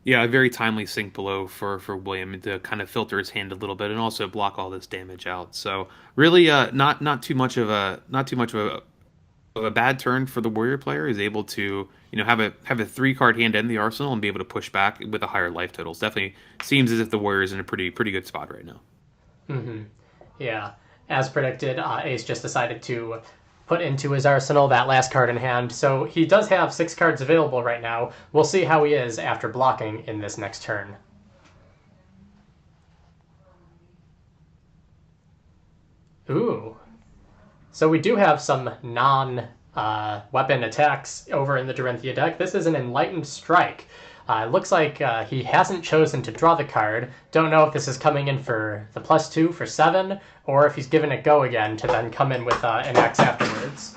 Yeah, a very timely sink below for William to kind of filter his hand a little bit and also block all this damage out. So really, not too much of a bad turn for the warrior player. Is able to have a 3-card hand in the arsenal and be able to push back with a higher life totals. Definitely seems as if the warrior is in a pretty good spot right now. Mm-hmm. Yeah, as predicted, Ace just decided to put into his arsenal that last card in hand. So he does have 6 cards available right now. We'll see how he is after blocking in this next turn. Ooh. So we do have some non-weapon attacks over in the Dorinthia deck. This is an Enlightened Strike. It looks like he hasn't chosen to draw the card. Don't know if this is coming in for the +2 for 7, or if he's given it go again to then come in with an X afterwards.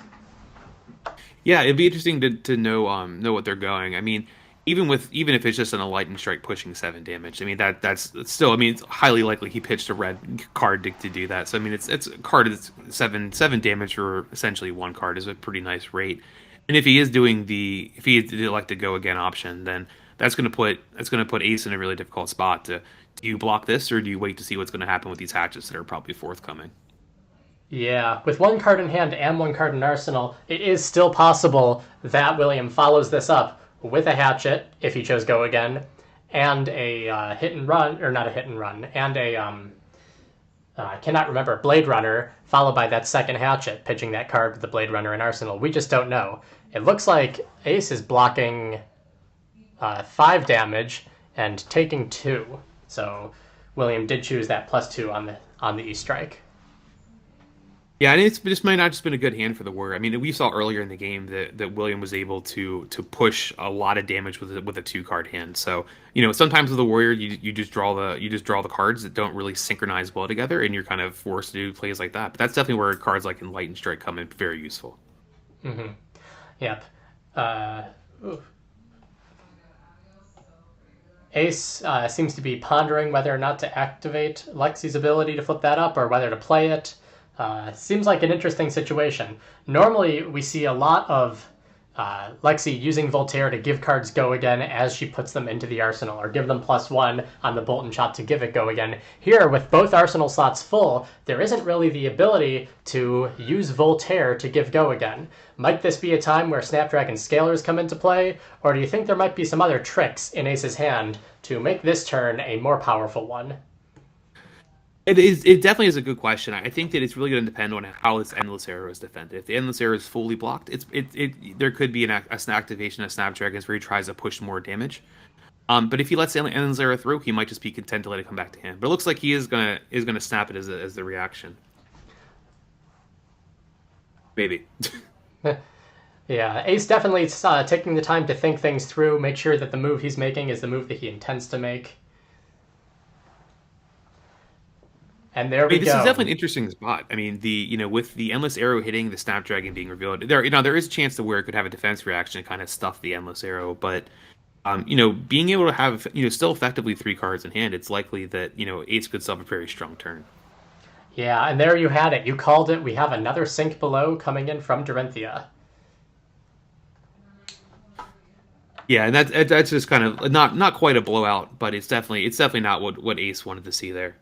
Yeah, it'd be interesting to know what they're going. I mean, even if it's just an Enlightened Strike pushing 7 damage, I mean that's still. I mean, it's highly likely he pitched a red card to do that. So I mean, it's a card that's seven damage for essentially 1 card is a pretty nice rate. And if he is doing if he did like the go again option, then that's gonna put Ace in a really difficult spot. Do you block this, or do you wait to see what's going to happen with these hatches that are probably forthcoming? Yeah, with one card in hand and one card in arsenal, it is still possible that William follows this up with a hatchet, if he chose go again, and a hit and run, or not a hit and run, and a, I cannot remember, Blade Runner, followed by that second hatchet, pitching that card with the Blade Runner in arsenal. We just don't know. It looks like Ace is blocking 5 damage and taking 2. So William did choose that +2 on the E strike. Yeah, and it's just might not just been a good hand for the warrior. I mean, we saw earlier in the game that William was able to push a lot of damage with a 2 card hand. So sometimes with the warrior, you just draw the cards that don't really synchronize well together, and you're kind of forced to do plays like that. But that's definitely where cards like Enlightened Strike come in very useful. Mm-hmm. Yep. Uh, Ace seems to be pondering whether or not to activate Lexi's ability to flip that up or whether to play it. Seems like an interesting situation. Normally, we see a lot of Lexi using Voltaire to give cards go again as she puts them into the arsenal, or give them +1 on the bolt and shot to give it go again. Here, with both arsenal slots full, there isn't really the ability to use Voltaire to give go again. Might this be a time where Snapdragon Scalers come into play, or do you think there might be some other tricks in Ace's hand to make this turn a more powerful one? It is. It definitely is a good question. I think that it's really going to depend on how this endless arrow is defended. If the endless arrow is fully blocked, there could be an activation of Snapdragons where he tries to push more damage. But if he lets the endless arrow through, he might just be content to let it come back to him. But it looks like he is gonna snap it as the reaction. Maybe. Yeah, Ace definitely taking the time to think things through, make sure that the move he's making is the move that he intends to make. And there we This go. is definitely an interesting spot. I mean, with the endless arrow hitting the Snapdragon being revealed, there is a chance to where it could have a defense reaction to kind of stuff the endless arrow, but being able to have still effectively 3 cards in hand, it's likely that Ace could still have a very strong turn. Yeah, and there you had it. You called it. We have another sink below coming in from Dorinthia. Yeah, and that's just kind of not quite a blowout, but it's definitely not what Ace wanted to see there.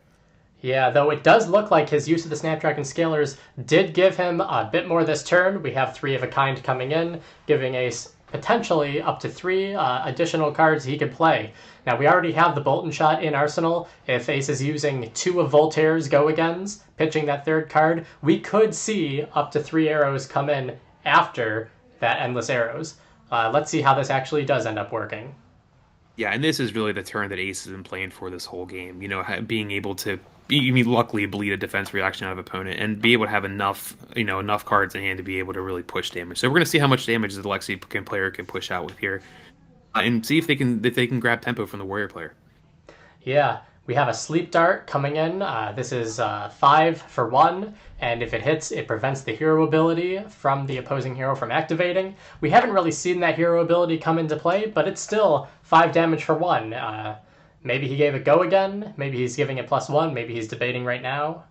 Yeah, though it does look like his use of the Snapdragon Scalers did give him a bit more this turn. We have 3 of a kind coming in, giving Ace potentially up to 3 additional cards he could play. Now, we already have the Bolt and Shot in arsenal. If Ace is using 2 of Voltaire's go-agains, pitching that 3rd card, we could see up to 3 arrows come in after that Endless Arrows. Let's see how this actually does end up working. Yeah, and this is really the turn that Ace has been playing for this whole game. Being able to, luckily bleed a defense reaction out of opponent and be able to have enough cards in hand to be able to really push damage. So we're gonna see how much damage the Lexi player can push out with here, and see if they can grab tempo from the warrior player. Yeah, we have a Sleep Dart coming in. This is 5 for 1, and if it hits, it prevents the hero ability from the opposing hero from activating. We haven't really seen that hero ability come into play, but it's still 5 damage for 1. Maybe he gave it go again. Maybe he's giving it +1. Maybe he's debating right now.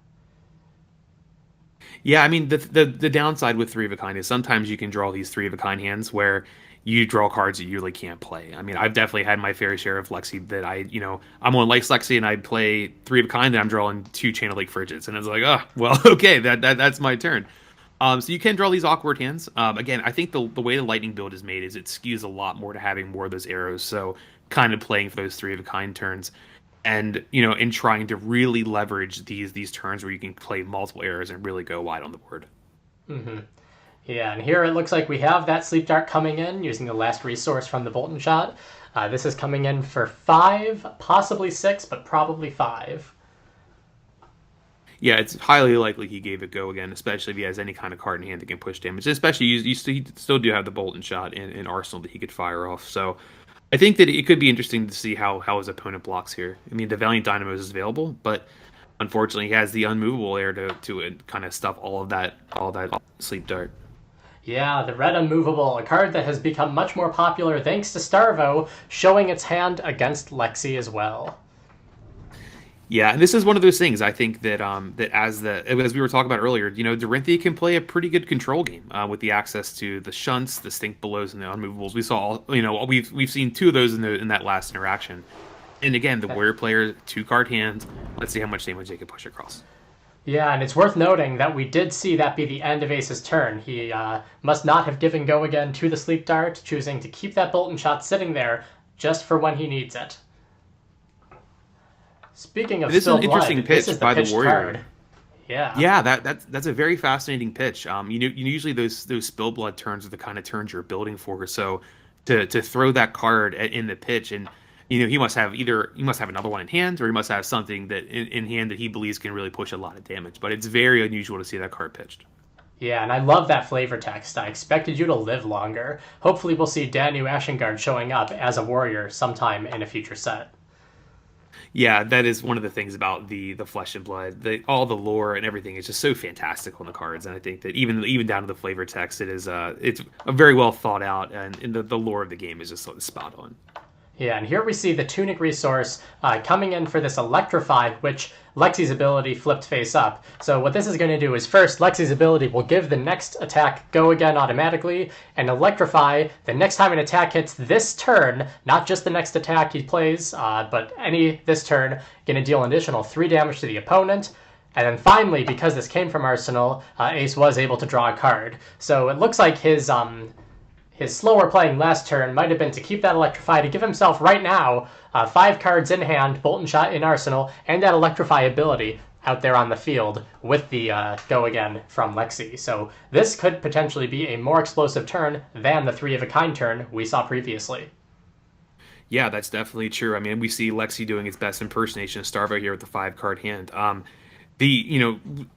Yeah, I mean the downside with 3 of a kind is sometimes you can draw these 3 of a kind hands where you draw cards that you really can't play. I mean, I've definitely had my fair share of Lexi that I'm on Lice Lexi and I play 3 of a kind and I'm drawing 2 Chain of Lake Frigids. And it's like, oh, well, okay, that's my turn. So you can draw these awkward hands. Again, I think the way the Lightning build is made is it skews a lot more to having more of those arrows. So kind of playing for those 3 of a kind turns. And, in trying to really leverage these turns where you can play multiple arrows and really go wide on the board. Mm-hmm. Yeah, and here it looks like we have that Sleep Dart coming in using the last resource from the Bolt and Shot. This is coming in for 5, possibly 6, but probably 5. Yeah, it's highly likely he gave it go again, especially if he has any kind of card in hand that can push damage. Especially you still do have the Bolt and Shot in Arsenal that he could fire off. So I think that it could be interesting to see how his opponent blocks here. I mean, the Valiant Dynamos is available, but unfortunately he has the unmovable air to kind of stuff all of that Sleep Dart. Yeah, the red unmovable, a card that has become much more popular thanks to Starvo, showing its hand against Lexi as well. Yeah, and this is one of those things I think that that as we were talking about earlier, Dorinthia can play a pretty good control game with the access to the shunts, the stink belows, and the unmovables. We saw, we've seen two of those in that last interaction. And again, the warrior player, 2-card hand. Let's see how much damage they can push across. Yeah, and it's worth noting that we did see that be the end of Ace's turn. He must not have given go again to the sleep dart, choosing to keep that bolt and shot sitting there just for when he needs it. Speaking of This is spilled an interesting blood, this pitch is the by the pitched warrior. card. Yeah. Yeah, that's a very fascinating pitch. Usually those spill blood turns are the kind of turns you're building for. So to throw that card in the pitch, and he must have another one in hand, or he must have something that in hand that he believes can really push a lot of damage. But it's very unusual to see that card pitched. Yeah, and I love that flavor text. I expected you to live longer. Hopefully we'll see Danu Ashengard showing up as a warrior sometime in a future set. Yeah, that is one of the things about the Flesh and Blood. All the lore and everything is just so fantastic on the cards, and I think that even down to the flavor text, it's a very well thought out, and the lore of the game is just sort of spot on. Yeah, and here we see the Tunic resource coming in for this Electrify, which Lexi's ability flipped face up. So what this is going to do is first, Lexi's ability will give the next attack go again automatically, and Electrify, the next time an attack hits this turn, not just the next attack he plays, but any this turn, going to deal an additional 3 damage to the opponent. And then finally, because this came from Arsenal, Ace was able to draw a card. So it looks like his slower playing last turn might have been to keep that Electrify to give himself right now 5 cards in hand, Bolt and Shot in Arsenal, and that Electrify ability out there on the field with the go again from Lexi. So this could potentially be a more explosive turn than the 3 of a kind turn we saw previously. Yeah, that's definitely true. I mean, we see Lexi doing its best impersonation of Starvo here with the 5-card hand.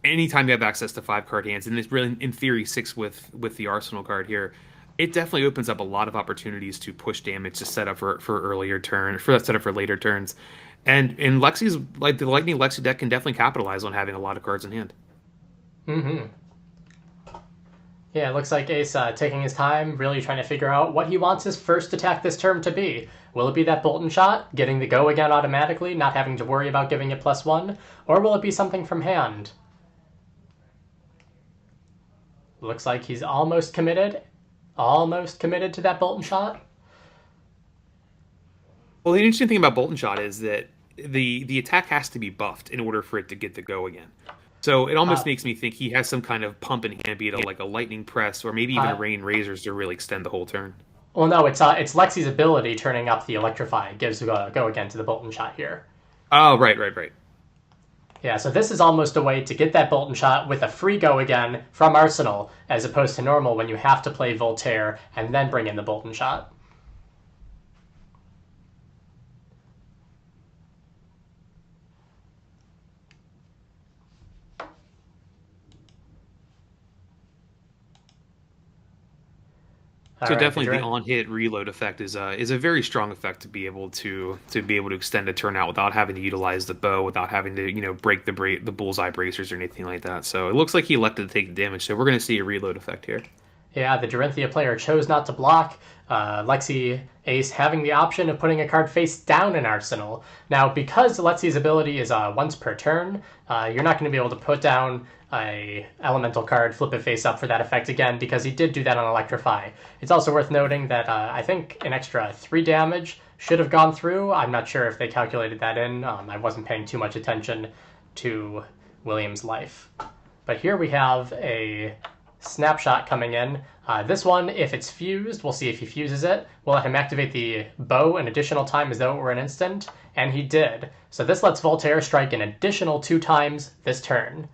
Anytime you have access to 5-card hands, and it's really in theory 6 with the Arsenal card here, it definitely opens up a lot of opportunities to push damage to set up for earlier turn, for that set up for later turns. And in Lexi's, like the Lightning Lexi deck can definitely capitalize on having a lot of cards in hand. Mm-hmm. Yeah, it looks like Ace taking his time, really trying to figure out what he wants his first attack this turn to be. Will it be that Bolt and Shot, getting the go again automatically, not having to worry about giving it +1? Or will it be something from hand? Looks like he's almost committed to that Bolt and Shot. Well, the interesting thing about Bolt and Shot is that the attack has to be buffed in order for it to get the go again. So it almost makes me think he has some kind of pump in hand, be it like a lightning press or maybe even a rain razors to really extend the whole turn. Well, no, it's Lexi's ability turning up the Electrify gives go again to the Bolt and Shot here. Oh, right. Yeah, so this is almost a way to get that Bolt and Shot with a free go again from Arsenal, as opposed to normal when you have to play Voltaire and then bring in the Bolt and Shot. So definitely the on-hit reload effect is a very strong effect to be able to extend a turn out without having to utilize the bow, without having to break the bullseye bracers or anything like that. So it looks like he elected to take the damage. So we're going to see a reload effect here. Yeah, the Dorinthia player chose not to block. Lexi Ace having the option of putting a card face down in Arsenal. Now, because Lexi's ability is once per turn, you're not going to be able to put down a elemental card, flip it face up for that effect again, because he did do that on Electrify. It's also worth noting that I think an extra 3 damage should have gone through. I'm not sure if they calculated that in. I wasn't paying too much attention to William's life. But here we have a snapshot coming in. This one, if it's fused, we'll see if he fuses it. We'll let him activate the bow an additional time as though it were an instant, and he did. So this lets Voltaire strike an additional 2 times this turn.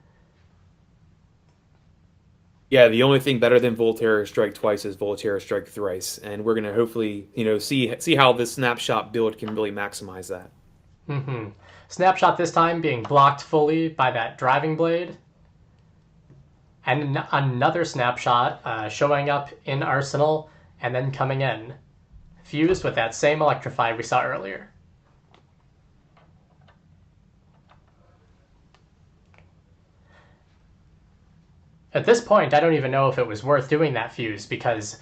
Yeah, the only thing better than Voltaire strike twice is Voltaire strike thrice, and we're gonna hopefully see how this snapshot build can really maximize that. Mm-hmm. Snapshot this time being blocked fully by that driving blade. And another snapshot showing up in Arsenal and then coming in. Fused with that same Electrify we saw earlier. At this point, I don't even know if it was worth doing that fuse, because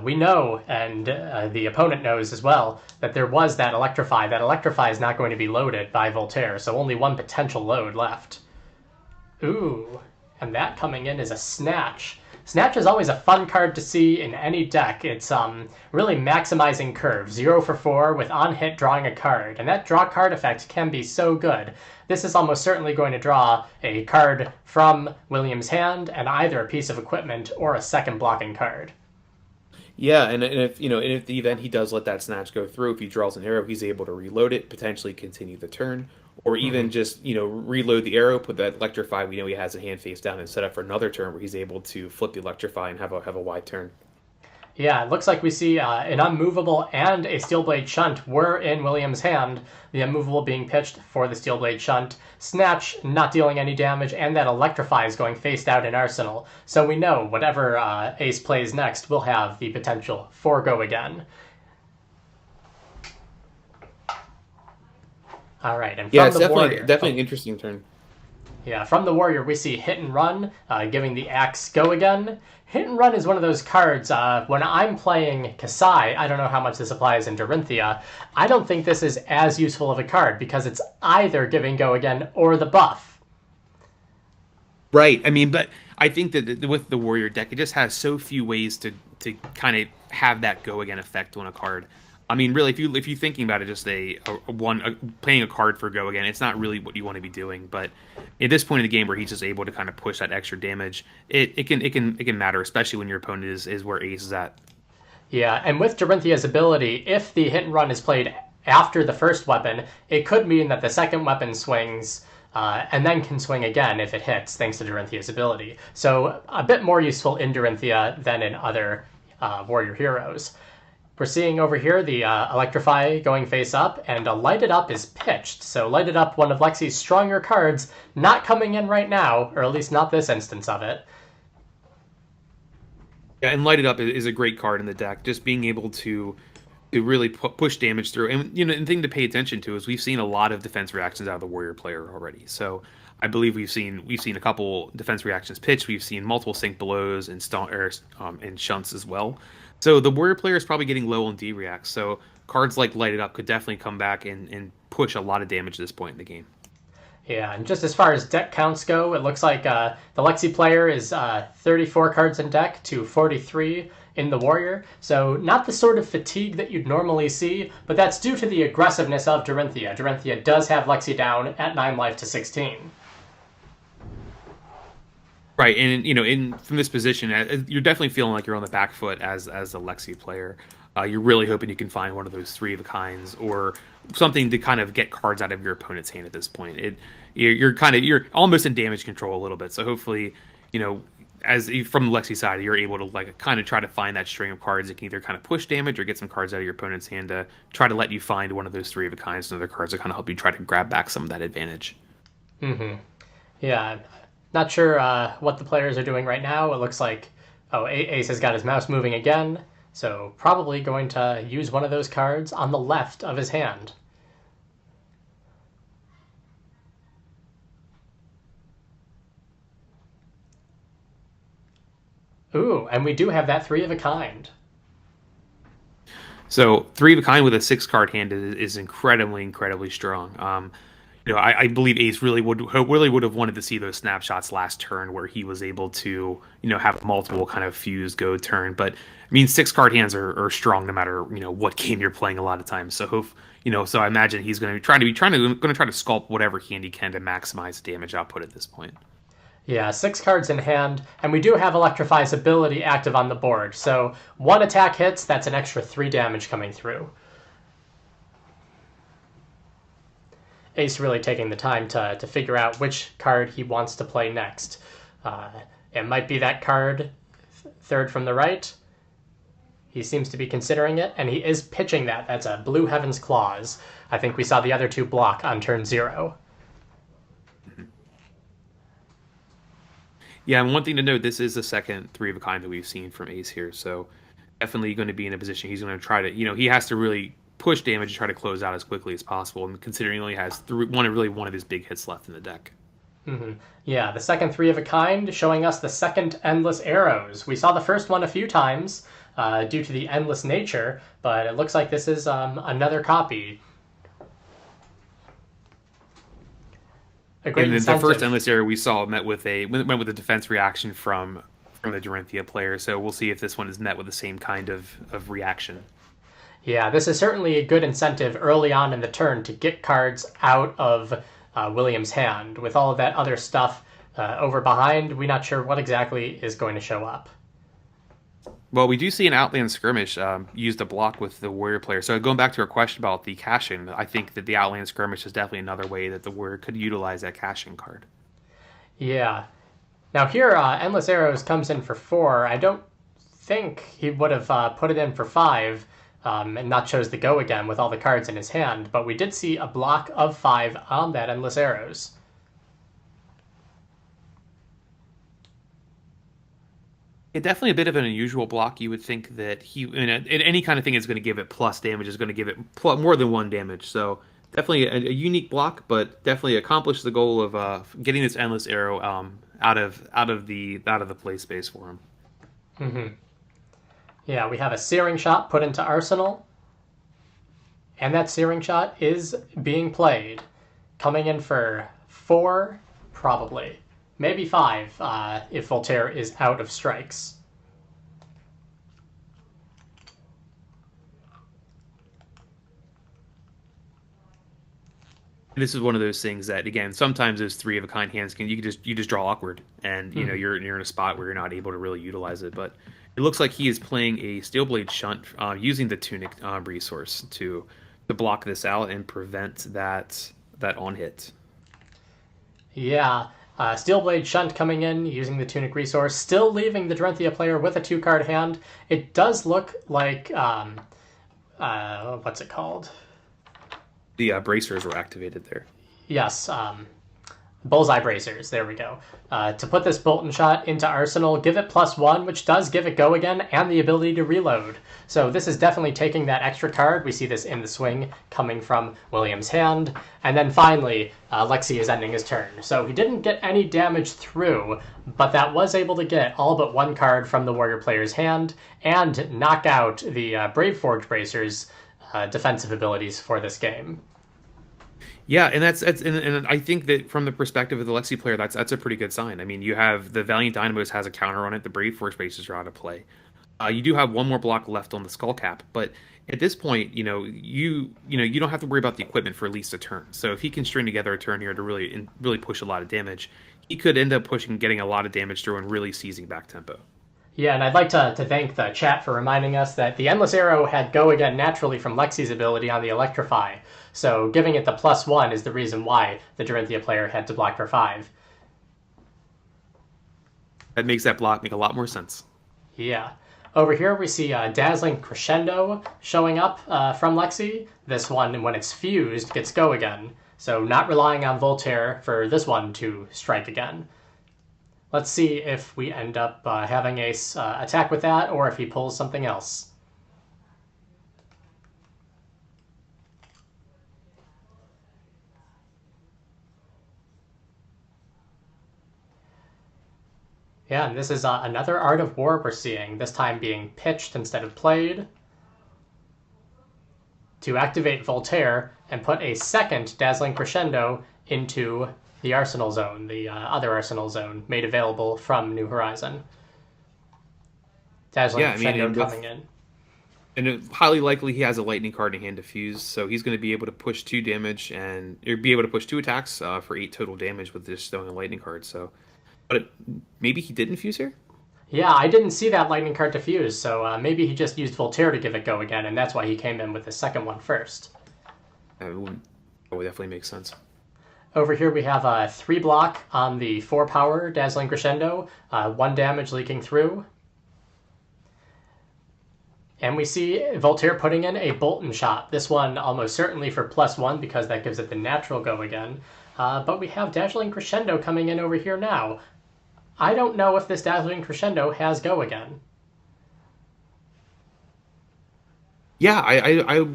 We know, and the opponent knows as well, that there was that Electrify. That Electrify is not going to be loaded by Voltaire, so only one potential load left. Ooh, and that coming in is a Snatch. Snatch is always a fun card to see in any deck. It's really maximizing curve. 0 for 4 with on hit drawing a card, and that draw card effect can be so good. This is almost certainly going to draw a card from William's hand and either a piece of equipment or a second blocking card. Yeah, and if and if the event he does let that snatch go through, if he draws an arrow, he's able to reload it, potentially continue the turn, or even just reload the arrow, put that electrify we know he has a hand face down, and set up for another turn where he's able to flip the electrify and have a wide turn. Yeah, it looks like we see an Unmovable and a Steelblade Shunt were in William's hand. The Unmovable being pitched for the Steelblade Shunt. Snatch not dealing any damage, and that Electrify is going faced out in Arsenal. So we know whatever Ace plays next will have the potential for Go Again. All right, and Yeah, from it's the Warrior... definitely an interesting turn. Yeah, from the Warrior, we see Hit and Run, giving the Axe Go Again. Hit and Run is one of those cards, when I'm playing Kasai, I don't know how much this applies in Dorinthia, I don't think this is as useful of a card, because it's either giving Go Again or the buff. Right. I mean, but I think that with the Warrior deck, it just has so few ways to kind of have that Go Again effect on a card. I mean, really, if you're thinking about it, just playing a card for Go Again, it's not really what you want to be doing. But at this point in the game, where he's just able to kind of push that extra damage, it can matter, especially when your opponent is where Ace is at. Yeah, and with Dorinthia's ability, if the Hit and Run is played after the first weapon, it could mean that the second weapon swings and then can swing again if it hits, thanks to Dorinthia's ability. So a bit more useful in Dorinthia than in other Warrior heroes. We're seeing over here the Electrify going face up, and a Lighted Up is pitched. So Lighted Up, one of Lexi's stronger cards, not coming in right now, or at least not this instance of it. Yeah, and Lighted Up is a great card in the deck. Just being able to really push damage through, and the thing to pay attention to is we've seen a lot of defense reactions out of the Warrior player already. So I believe we've seen a couple defense reactions pitched. We've seen multiple sink blows and and shunts as well. So the Warrior player is probably getting low on D reacts. So cards like Lighted Up could definitely come back and push a lot of damage at this point in the game. Yeah, and just as far as deck counts go, it looks like the Lexi player is 34 cards in deck to 43 in the Warrior. So not the sort of fatigue that you'd normally see, but that's due to the aggressiveness of Dorinthia. Dorinthia does have Lexi down at 9 life to 16. Right, and from this position, you're definitely feeling like you're on the back foot as a Lexi player. You're really hoping you can find one of those 3 of a kinds or something to kind of get cards out of your opponent's hand at this point. You're almost in damage control a little bit. So hopefully, as from the Lexi side, you're able to kind of try to find that string of cards that can either kind of push damage or get some cards out of your opponent's hand to try to let you find one of those 3 of a kinds and other cards to kind of help you try to grab back some of that advantage. Mm-hmm. Yeah. Not sure what the players are doing right now. It looks like, Ace has got his mouse moving again, so probably going to use one of those cards on the left of his hand. Ooh, and we do have that 3 of a kind. So 3 of a kind with a 6-card hand is incredibly strong. I believe Ace really would have wanted to see those snapshots last turn where he was able to, have multiple kind of fuse go turn. But I mean, 6-card hands are strong no matter what game you're playing a lot of times. So so I imagine he's going to try to sculpt whatever hand he can to maximize damage output at this point. Yeah, 6 cards in hand, and we do have Electrify's ability active on the board. So 1 attack hits, that's an extra 3 damage coming through. Ace really taking the time to figure out which card he wants to play next. It might be that card, third from the right. He seems to be considering it, and he is pitching that. That's a Blue Heaven's Claws. I think we saw the other 2 block on turn 0. Yeah, and one thing to note, this is the second 3 of a kind that we've seen from Ace here, so definitely going to be in a position he's going to try to, he has to really push damage to try to close out as quickly as possible, and considering he only has one of his big hits left in the deck. Mm-hmm. Yeah, the second 3 of a kind showing us the second Endless Arrows. We saw the first one a few times. due to the endless nature, but it looks like this is another copy. A great And then the first incentive. endless arrow we saw went with a defense reaction from the Dorinthia player. So we'll see if this one is met with the same kind of reaction. Yeah, this is certainly a good incentive early on in the turn to get cards out of William's hand. With all of that other stuff over behind, we're not sure what exactly is going to show up. Well, we do see an Outland Skirmish used to block with the Warrior player. So going back to our question about the caching, I think that the Outland Skirmish is definitely another way that the Warrior could utilize that caching card. Yeah. Now here, Endless Arrows comes in for 4. I don't think he would have put it in for 5 and not chose to go again with all the cards in his hand, but we did see a block of 5 on that Endless Arrows. Yeah, definitely a bit of an unusual block. You would think that any kind of thing is going to give it plus damage, is going to give it more than 1 damage. So definitely a unique block, but definitely accomplished the goal of getting this endless arrow out of the play space for him. Mm-hmm. Yeah, we have a Searing Shot put into Arsenal, and that Searing Shot is being played. Coming in for 4, probably. Maybe 5 if Voltaire is out of strikes. This is one of those things that, again, sometimes those 3 of a kind hands you just draw awkward, and you're in a spot where you're not able to really utilize it. But it looks like he is playing a Steelblade Shunt using the Tunic resource to block this out and prevent that on hit. Yeah, Steelblade Shunt coming in using the Tunic resource, still leaving the Dorinthia player with a 2-card hand. It does look like what's it called? The bracers were activated there. Yes, Bullseye Bracers. There we go. To put this Bolton Shot into Arsenal, give it +1, which does give it go again and the ability to reload. So this is definitely taking that extra card. We see this in the swing coming from William's hand. And then finally, Lexi is ending his turn. So he didn't get any damage through, but that was able to get all but 1 card from the Warrior player's hand and knock out the Braveforge Bracers' defensive abilities for this game. Yeah, and and I think that from the perspective of the Lexi player, that's a pretty good sign. I mean, you have the Valiant Dynamos has a counter on it. The Brave Force Bracers are out of play. You do have 1 more block left on the Skull Cap, but at this point, you don't have to worry about the equipment for at least a turn. So if he can string together a turn here to really push a lot of damage, he could end up getting a lot of damage through and really seizing back tempo. Yeah, and I'd like to thank the chat for reminding us that the Endless Arrow had go again naturally from Lexi's ability on the Electrify. So giving it the +1 is the reason why the Dorinthia player had to block for 5. That makes that block make a lot more sense. Yeah. Over here we see Dazzling Crescendo showing up from Lexi. This one, when it's fused, gets go again. So not relying on Voltaire for this one to strike again. Let's see if we end up having Ace attack with that, or if he pulls something else. Yeah, and this is another Art of War we're seeing, this time being pitched instead of played. To activate Voltaire and put a second Dazzling Crescendo into the Arsenal Zone, the other Arsenal Zone made available from New Horizon. Dazzling Crescendo coming in. And it, highly likely he has a lightning card in hand to fuse, so he's going to be able to push 2 damage and be able to push 2 attacks for 8 total damage with just throwing a lightning card. So, but maybe he didn't fuse here. Yeah, I didn't see that lightning card to fuse, so maybe he just used Voltaire to give it go again, and that's why he came in with the second one first. That would definitely make sense. Over here we have a 3 block on the 4 power Dazzling Crescendo, 1 damage leaking through. And we see Voltaire putting in a Bolton Shot. This one almost certainly for +1 because that gives it the natural go again. But we have Dazzling Crescendo coming in over here now. I don't know if this Dazzling Crescendo has go again. Yeah, I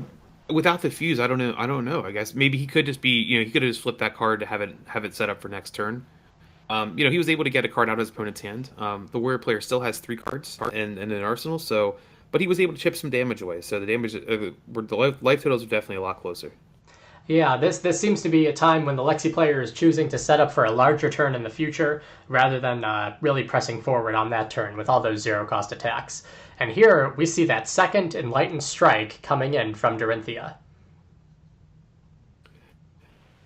without the fuse, I don't know. I guess maybe he could just be, he could have just flipped that card to have it set up for next turn. He was able to get a card out of his opponent's hand. The Warrior player still has 3 cards in an arsenal, so but he was able to chip some damage away. So the life totals are definitely a lot closer. Yeah, this seems to be a time when the Lexi player is choosing to set up for a larger turn in the future rather than really pressing forward on that turn with all those zero-cost attacks. And here we see that second Enlightened Strike coming in from Dorinthia.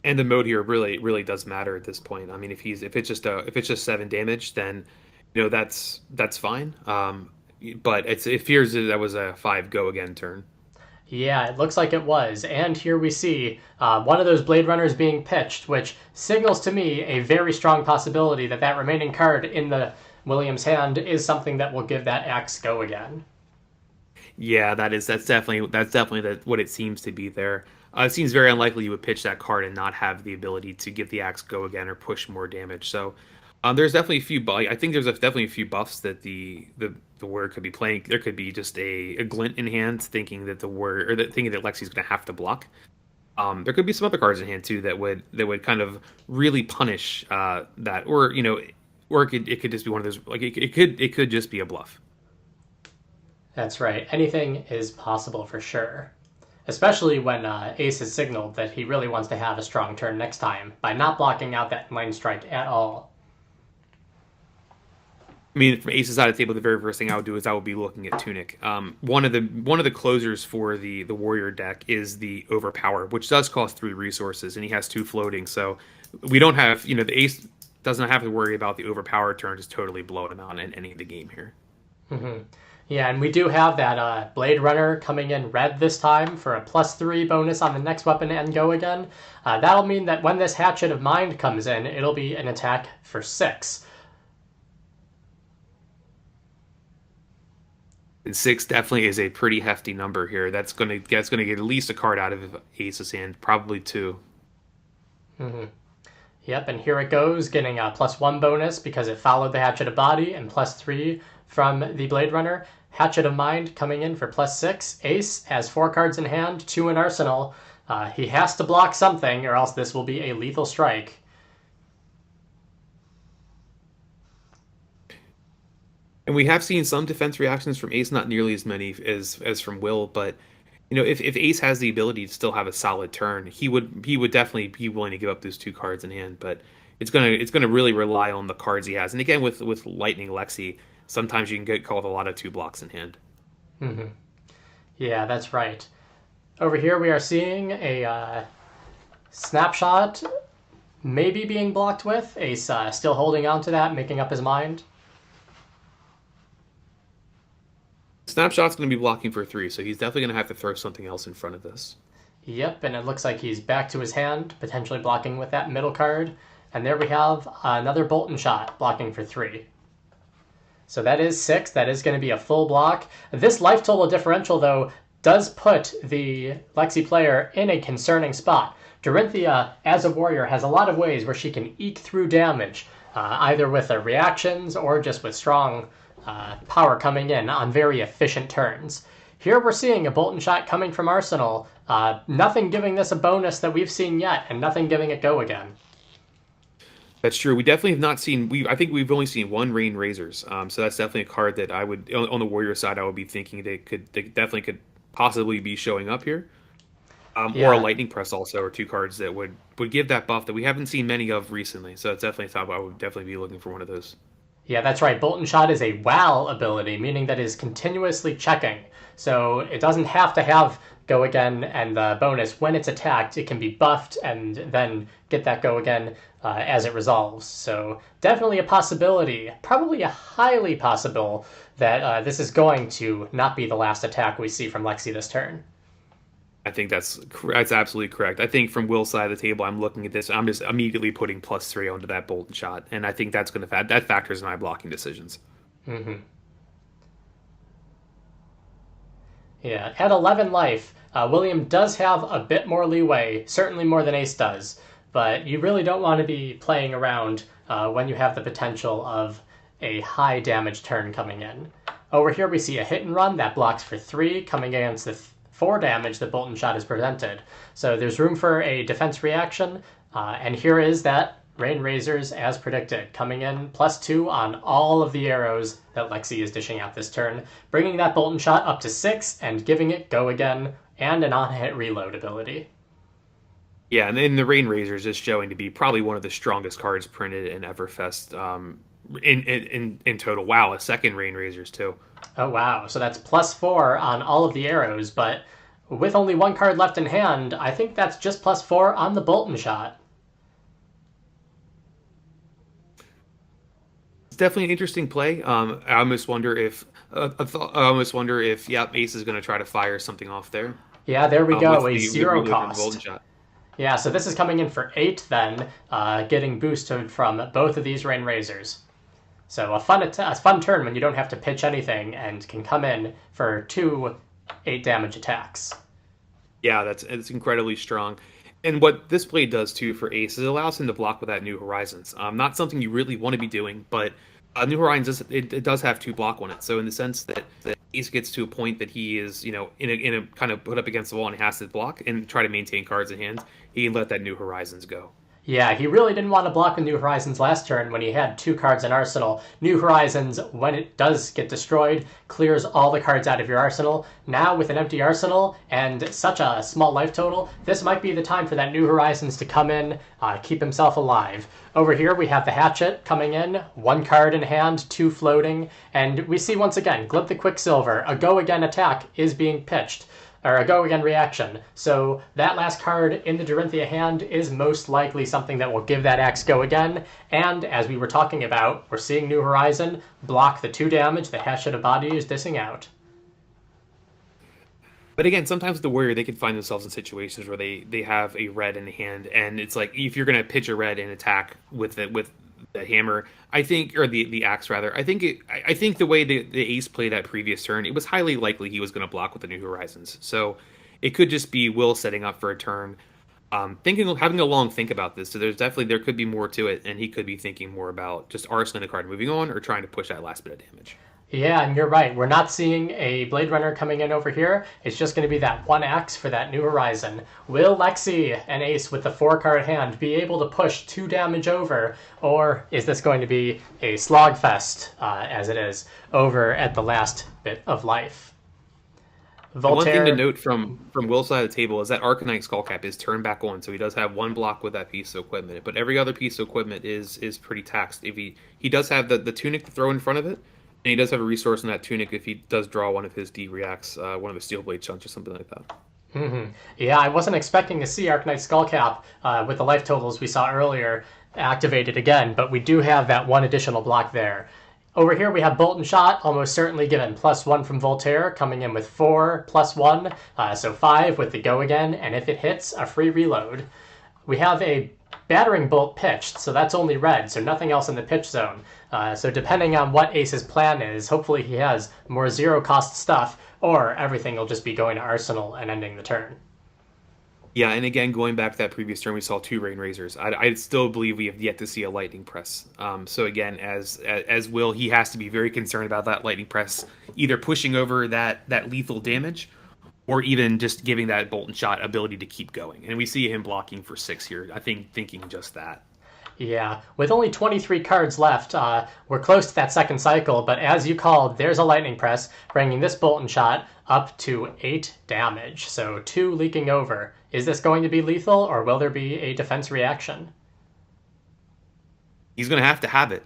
And the mode here really does matter at this point. I mean, if it's just 7 damage, then that's fine. But it fears that was a 5 go again turn. Yeah, it looks like it was. And here we see one of those Blade Runners being pitched, which signals to me a very strong possibility that that remaining card in the Williams hand is something that will give that axe go again. Yeah, that's definitely what it seems to be there. It seems very unlikely you would pitch that card and not have the ability to give the axe go again or push more damage. So there's definitely a few. I think definitely a few buffs that the warrior could be playing. There could be just a glint in hand, thinking that the warrior or that thinking that Lexi's going to have to block. There could be some other cards in hand too that would kind of really punish that, or it could just be one of those like it could just be a bluff. That's right. Anything is possible for sure. Especially when Ace has signaled that he really wants to have a strong turn next time by not blocking out that line strike at all. I mean, from Ace's side of the table, the very first thing I would do is I would be looking at Tunic. One of the closers for the warrior deck is the Overpower, which does cost 3 resources, and he has 2 floating. So we don't have the Ace doesn't have to worry about the Overpower turn just totally blowing him out in any of the game here. Mm-hmm. Yeah, and we do have that Blade Runner coming in red this time for a +3 bonus on the next weapon and go again. That'll mean that when this Hatchet of Mind comes in, it'll be an attack for 6. And 6 definitely is a pretty hefty number here. That's gonna get at least a card out of Ace's hand, probably 2. Mm-hmm. Yep, and here it goes, getting a +1 bonus because it followed the Hatchet of Body, and +3 from the Blade Runner. Hatchet of Mind coming in for +6. Ace has 4 cards in hand, 2 in arsenal. He has to block something, or else this will be a lethal strike. And we have seen some defense reactions from Ace, not nearly as many as from Will, but if Ace has the ability to still have a solid turn, he would definitely be willing to give up those 2 cards in hand. But it's gonna really rely on the cards he has. And again, with Lightning Lexi, sometimes you can get called a lot of 2 blocks in hand. Mm-hmm. Yeah, that's right. Over here we are seeing a snapshot maybe being blocked with. Ace still holding on to that, making up his mind. Snapshot's going to be blocking for 3, so he's definitely going to have to throw something else in front of this. Yep, and it looks like he's back to his hand, potentially blocking with that middle card. And there we have another Bolt and Shot, blocking for 3. So that is 6. That is going to be a full block. This life total differential, though, does put the Lexi player in a concerning spot. Dorinthia, as a warrior, has a lot of ways where she can eke through damage, either with her reactions or just with strong power coming in on very efficient turns. Here we're seeing a Bolt and Shot coming from Arsenal. Nothing giving this a bonus that we've seen yet, and nothing giving it go again. That's true. We definitely have not seen. I think we've only seen 1 Rain Razors. So that's definitely a card that I would, on the warrior side, I would be thinking they definitely could possibly be showing up here. Yeah. Or a Lightning Press also, or 2 cards that would give that buff that we haven't seen many of recently. So it's definitely a thought I would definitely be looking for one of those. Yeah, that's right. Bolt and Shot is a WAL ability, meaning that it is continuously checking. So it doesn't have to have go again and the bonus. When it's attacked, it can be buffed and then get that go again as it resolves. So definitely a possibility, probably a highly possible, that this is going to not be the last attack we see from Lexi this turn. I think that's absolutely correct. I think from Will's side of the table, I'm looking at this. I'm just immediately putting +3 onto that Bolt and Shot, and I think that's going to that factors in my blocking decisions. Mm-hmm. Yeah, at 11 life, William does have a bit more leeway, certainly more than Ace does, but you really don't want to be playing around when you have the potential of a high damage turn coming in. Over here we see a hit and run that blocks for 3, coming against the 4 damage that Bolt and Shot is presented. So there's room for a defense reaction, and here is that Rain Razors as predicted, coming in +2 on all of the arrows that Lexi is dishing out this turn, bringing that Bolton Shot up to 6 and giving it Go Again and an on-hit reload ability. Yeah, and then the Rain Razors is showing to be probably one of the strongest cards printed in Everfest in total. Wow, a second Rain Razors too. Oh wow, so that's +4 on all of the arrows, but with only one card left in hand, I think that's just +4 on the Bolton Shot. It's definitely an interesting play. I almost wonder if Ace is going to try to fire something off there. Yeah, there we go, With a the 0 reload from the Golden cost. Shot. Yeah, so this is coming in for 8 then, getting boosted from both of these Rain Razors. So a fun turn when you don't have to pitch anything and can come in for 2 8-damage attacks. Yeah, it's incredibly strong. And what this play does too for Ace is it allows him to block without New Horizons. Not something you really want to be doing, but New Horizons it does have 2 block on it. So in the sense that Ace gets to a point that he is in a kind of put up against the wall and he has to block and try to maintain cards in hand, he can let that New Horizons go. Yeah, he really didn't want to block with New Horizons last turn when he had 2 cards in Arsenal. New Horizons, when it does get destroyed, clears all the cards out of your arsenal. Now, with an empty arsenal and such a small life total, this might be the time for that New Horizons to come in, keep himself alive. Over here, we have the Hatchet coming in, 1 card in hand, 2 floating, and we see once again, Glip the Quicksilver, a go-again attack is being pitched. Or a Go Again reaction. So that last card in the Dorinthia hand is most likely something that will give that axe Go Again. And as we were talking about, we're seeing New Horizon block the 2 damage the Hatchet of Body is dishing out. But again, sometimes the warrior they can find themselves in situations where they have a red in the hand, and it's like if you're going to pitch a red and attack with the hammer, I think, or the axe rather. I think the way the Ace played that previous turn, it was highly likely he was going to block with the New Horizons. So it could just be Will setting up for a turn, having a long think about this. So there could be more to it, and he could be thinking more about just arsenal a card moving on or trying to push that last bit of damage. Yeah, and you're right. We're not seeing a Blade Runner coming in over here. It's just going to be that 1 axe for that New Horizon. Will Lexi and Ace with the 4-card hand be able to push 2 damage over, or is this going to be a slogfest, as it is, over at the last bit of life? One thing to note from Will's side of the table is that Arcanite Skullcap is turned back on, so he does have 1 block with that piece of equipment. But every other piece of equipment is pretty taxed. If he does have the tunic to throw in front of it, and he does have a resource in that tunic if he does draw one of his D reacts, one of his Steel Blade chunks or something like that. Mm-hmm. Yeah, I wasn't expecting to see Arcanite Skullcap with the life totals we saw earlier activated again, but we do have that 1 additional block there. Over here we have Bolton Shot, almost certainly given +1 from Voltaire, coming in with 4 +1, so 5 with the Go Again, and if it hits, a free reload. We have a Battering Bolt pitched, so that's only red, so nothing else in the pitch zone. So depending on what Ace's plan is, hopefully he has more 0-cost stuff, or everything will just be going to Arsenal and ending the turn. Yeah, and again, going back to that previous turn, we saw 2 Rain Razors. I still believe we have yet to see a Lightning Press. So again, as Will, he has to be very concerned about that Lightning Press, either pushing over that lethal damage, or even just giving that Bolton Shot ability to keep going. And we see him blocking for 6 here, I think thinking just that. Yeah, with only 23 cards left, we're close to that second cycle, but as you called, there's a Lightning Press, bringing this Bolton Shot up to 8 damage, so 2 leaking over. Is this going to be lethal, or will there be a defense reaction? He's going to have it.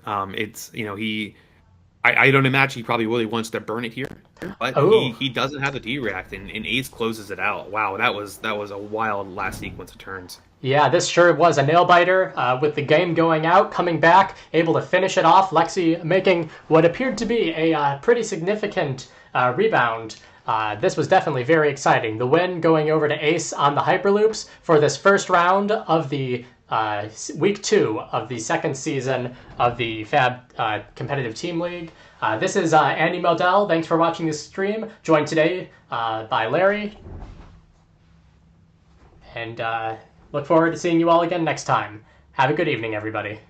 I don't imagine he probably really wants to burn it here, but he doesn't have the D-react, and Ace closes it out. Wow, that was a wild last sequence of turns. Yeah, this sure was a nail-biter, with the game going out, coming back, able to finish it off, Lexi making what appeared to be a pretty significant rebound. This was definitely very exciting. The win going over to Ace on the Hyperloops for this first round of the week 2 of the second season of the Fab Competitive Team League. This is Andy Modell. Thanks for watching this stream. Joined today by Larry. And look forward to seeing you all again next time. Have a good evening, everybody.